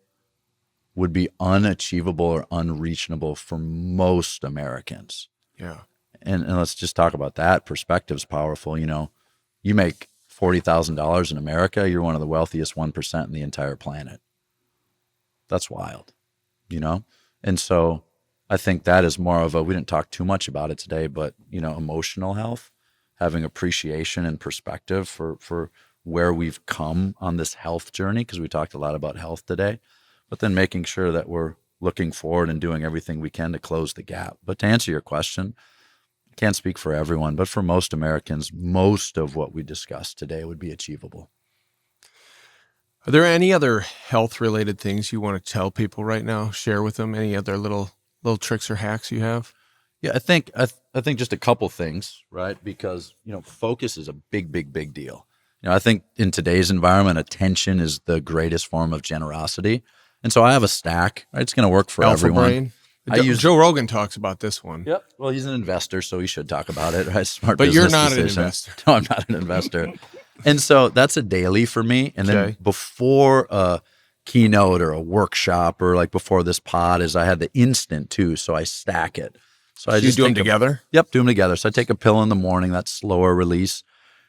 would be unachievable or unreachable for most Americans. Yeah. And let's just talk about that. Perspective's powerful. You know, you make $40,000 in America, you're one of the wealthiest 1% in the entire planet. That's wild, you know? And so I think that is more of we didn't talk too much about it today, but, you know, emotional health, having appreciation and perspective for where we've come on this health journey, because we talked a lot about health today, but then making sure that we're looking forward and doing everything we can to close the gap. But to answer your question, I can't speak for everyone, but for most Americans, most of what we discussed today would be achievable. Are there any other health-related things you want to tell people right now? Share with them any other little tricks or hacks you have? Yeah, I think just a couple things, right? Because, you know, focus is a big deal. You know, I think in today's environment, attention is the greatest form of generosity. And so I have a stack. Right? It's going to work for Alpha everyone. Brain. Joe Rogan talks about this one. Yep. Well, he's an investor, so he should talk about it. Right? Smart but business you're not decision. an investor. No, I'm not an investor. And so that's a daily for me. And then before keynote or a workshop, or like before this pod, is I had the instant too. So I stack it. So I You just do them take together? Yep, do them together. So I take a pill in the morning, that's slower release.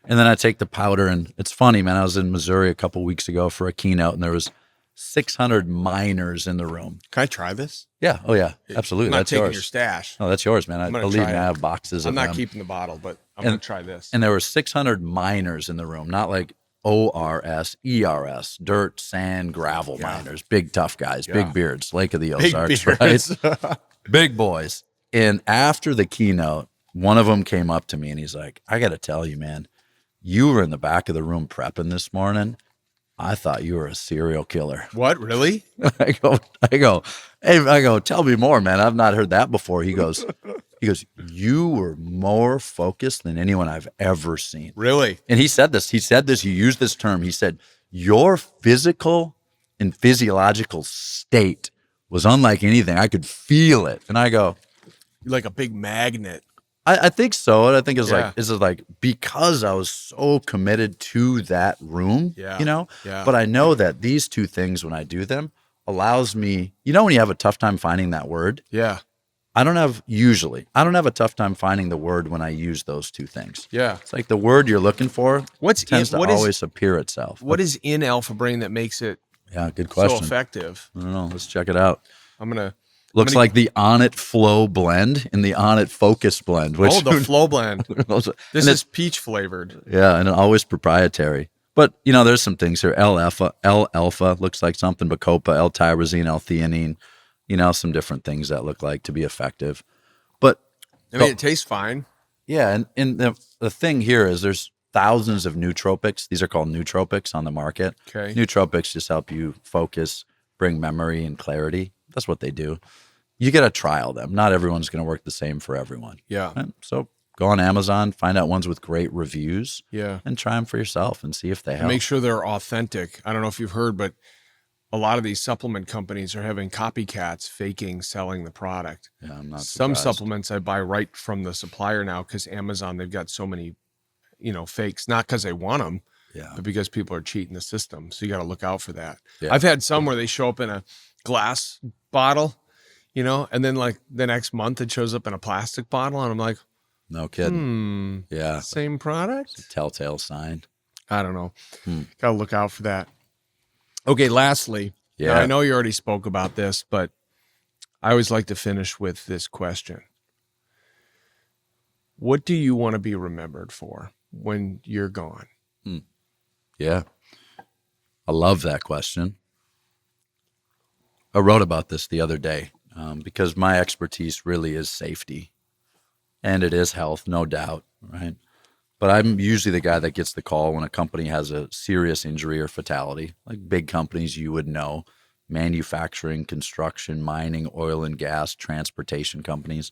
And then I take the powder, and it's funny, man. I was in Missouri a couple weeks ago for a keynote, and there was 600 miners in the room. Can I try this? Yeah. Oh, yeah. Absolutely. I'm not That's taking yours. your stash. No, that's yours, man. gonna Believe try me, it. I have boxes of I'm not them. keeping the bottle, but I'm going to try this. And there were 600 miners in the room, not like ORS, ERS, dirt, sand, gravel miners, big tough guys, big beards, Lake of the Ozarks, right? Big boys. And after the keynote, one of them came up to me and he's like, I got to tell you, man, you were in the back of the room prepping this morning. I thought you were a serial killer. What? Really? I go, hey, tell me more, man. I've not heard that before. He goes, you were more focused than anyone I've ever seen. Really? And he said this, he used this term. He said, your physical and physiological state was unlike anything. I could feel it. And I go, You're like a big magnet. I think so. And I think it's like because I was so committed to that room, Yeah. you know, Yeah. but I know that these two things, when I do them, allows me, you know, when you have a tough time finding that word, Yeah. I don't have a tough time finding the word when I use those two things. Yeah. It's like the word you're looking for tends to what always appear itself. What is in Alpha Brain that makes it Yeah, good question. so effective? I don't know. Let's check it out. Looks Like the On It Flow blend and the On It Focus blend. Which, the Flow blend. This This is peach flavored. Yeah, and always proprietary. But, you know, there's some things here. L-alpha looks like something, Bacopa, L-tyrosine, L-theanine, you know, some different things that look like to be effective. But, I mean, it tastes fine. yeah, and the thing here is there's thousands of nootropics. These are called nootropics on the market. Okay. Nootropics just help you focus, bring memory and clarity. That's what they do. You got to trial them. Not everyone's going to work the same for everyone. Yeah. Right? So go on Amazon, find out ones with great reviews, Yeah. and try them for yourself and see if they help. Make sure they're authentic. I don't know if you've heard, but a lot of these supplement companies are having copycats faking selling the product. Yeah, I'm not Some surprised. supplements I buy right from the supplier now because Amazon, they've got so many, fakes, not because they want them, Yeah. but because people are cheating the system. So you got to look out for that. Yeah. I've had some where they show up in a glass bottle, and then like the next month it shows up in a plastic bottle. And I'm like, No kidding. Yeah. same product? Telltale sign. I don't know. Got to look out for that. Okay, lastly, Yeah. now I know you already spoke about this, but I always like to finish with this question. What do you want to be remembered for when you're gone? Yeah. I love that question. I wrote about this the other day because my expertise really is safety and it is health, no doubt, right? But I'm usually the guy that gets the call when a company has a serious injury or fatality, like big companies you would know, manufacturing, construction, mining, oil and gas, transportation companies.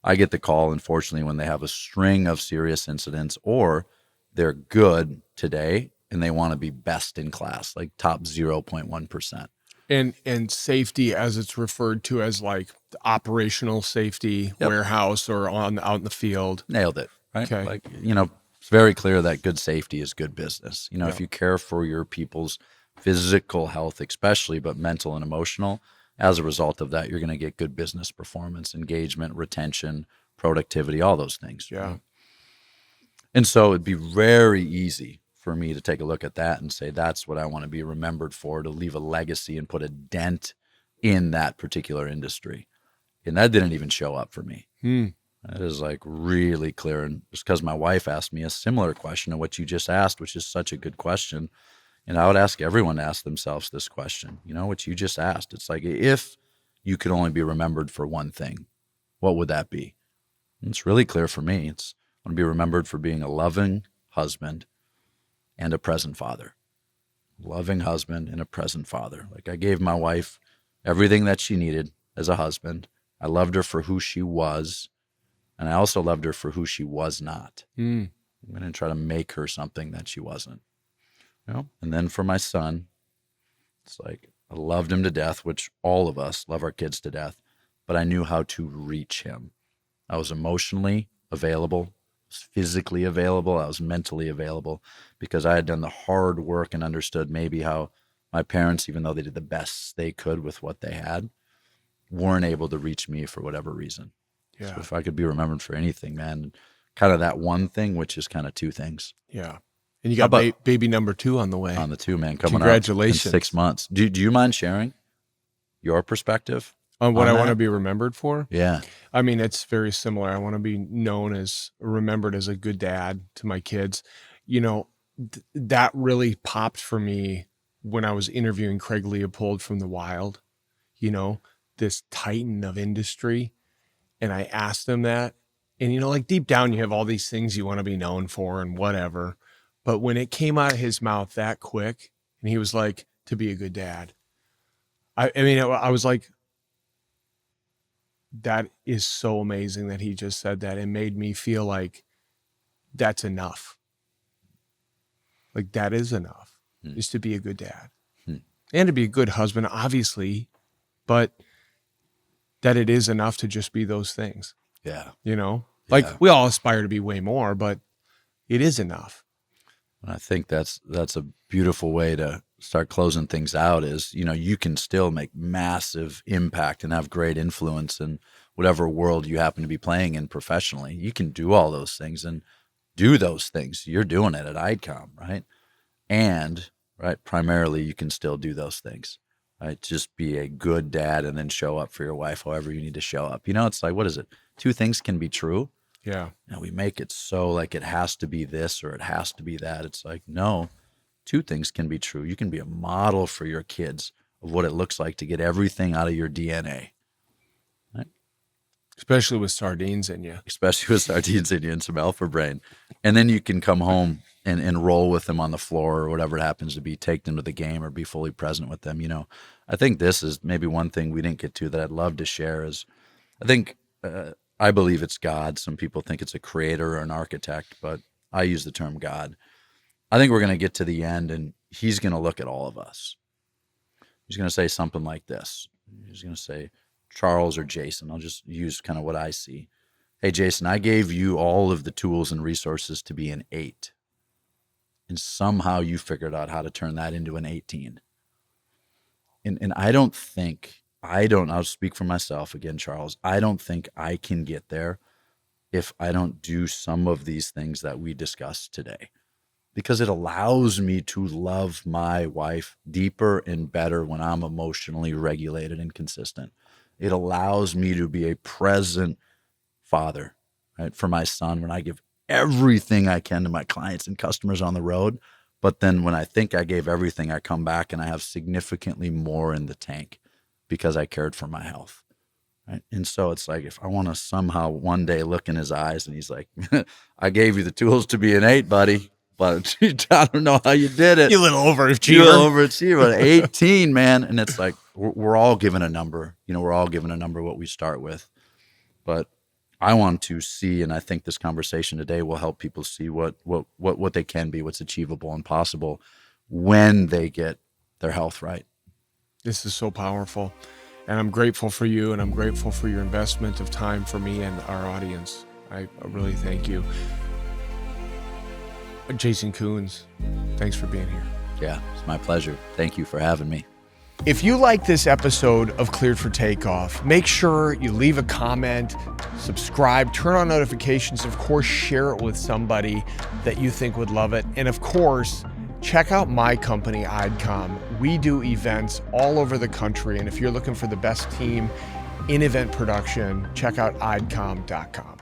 I get the call, unfortunately, when they have a string of serious incidents or they're good today and they want to be best in class, like top 0.1%. And safety, as it's referred to as like the operational safety, warehouse or out in the field. Nailed it, right? Okay. Like, it's very clear that good safety is good business. If you care for your people's physical health, especially, but mental and emotional, as a result of that, you're going to get good business performance, engagement, retention, productivity, all those things. Yeah. Right? And so it'd be very easy for me to take a look at that and say, that's what I want to be remembered for, to leave a legacy and put a dent in that particular industry. And that didn't even show up for me. That is like really clear. And just because my wife asked me a similar question to what you just asked, which is such a good question. And I would ask everyone to ask themselves this question, what you just asked. It's like, if you could only be remembered for one thing, what would that be? And it's really clear for me. I want to be remembered for being a loving husband and a present father. Loving husband and a present father. Like, I gave my wife everything that she needed as a husband. I loved her for who she was. And I also loved her for who she was not. I didn't try to make her something that she wasn't. And then for my son, it's like, I loved him to death, which all of us love our kids to death, but I knew how to reach him. I was emotionally available, I was physically available, I was mentally available, because I had done the hard work and understood maybe how my parents, even though they did the best they could with what they had, weren't able to reach me for whatever reason. Yeah. So if I could be remembered for anything, man, kind of that one thing, which is kind of two things. Yeah. And you got baby number 2 on the way. On the 2, man, coming Congratulations. up in 6 months. Do you mind sharing your perspective on what I want to that? be remembered for? Yeah. I mean, it's very similar. I want to be remembered as a good dad to my kids. You know, that really popped for me when I was interviewing Craig Leopold from The Wild, you know, this titan of industry. And I asked him that, and, you know, like deep down, you have all these things you want to be known for and whatever. But when it came out of his mouth that quick, and he was like, to be a good dad, I mean, I was like, that is so amazing that he just said that. It made me feel like that's enough. Like that is enough, is to be a good dad and to be a good husband, obviously, but that it is enough to just be those things. Yeah. You know, like we all aspire to be way more, but it is enough. I think that's a beautiful way to start closing things out is, you know, you can still make massive impact and have great influence in whatever world you happen to be playing in professionally. You can do all those things and do those things. You're doing it at IDCOM, right? And, right, primarily you can still do those things, right? Just be a good dad and then show up for your wife however you need to show up. You know, it's like, what is it? 2 things can be true. Yeah. And we make it so like it has to be this or it has to be that. It's like, no, 2 things can be true. You can be a model for your kids of what it looks like to get everything out of your DNA. Right? Especially with sardines in you. Especially with sardines in you and some alpha brain. And then you can come home and roll with them on the floor or whatever it happens to be, take them to the game or be fully present with them. You know, I think this is maybe one thing we didn't get to that I'd love to share is I think I believe it's God. Some people think it's a creator or an architect, but I use the term God. I think we're going to get to the end and he's going to look at all of us. He's going to say something like this. He's going to say, Charles or Jason, I'll just use kind of what I see. Hey, Jason, I gave you all of the tools and resources to be an 8. And somehow you figured out how to turn that into an 18. And I'll speak for myself again, Charles. I don't think I can get there if I don't do some of these things that we discussed today, because it allows me to love my wife deeper and better when I'm emotionally regulated and consistent. It allows me to be a present father, right, for my son when I give everything I can to my clients and customers on the road. But then when I think I gave everything, I come back and I have significantly more in the tank because I cared for my health. Right. And so it's like, if I want to somehow one day look in his eyes and he's like, I gave you the tools to be an 8, buddy, but I don't know how you did it. You little overachiever. 18, man. And it's like, we're all given a number, you know, we're all given a number what we start with. But I want to see, and I think this conversation today will help people see what they can be, what's achievable and possible when they get their health right. This is so powerful. And I'm grateful for you, and I'm grateful for your investment of time for me and our audience. I really thank you. Jason Kunz, thanks for being here. Yeah, it's my pleasure. Thank you for having me. If you like this episode of Cleared for Takeoff, make sure you leave a comment, subscribe, turn on notifications, of course, share it with somebody that you think would love it. And of course, check out my company, IDCOM. We do events all over the country. And if you're looking for the best team in event production, check out idecom.com.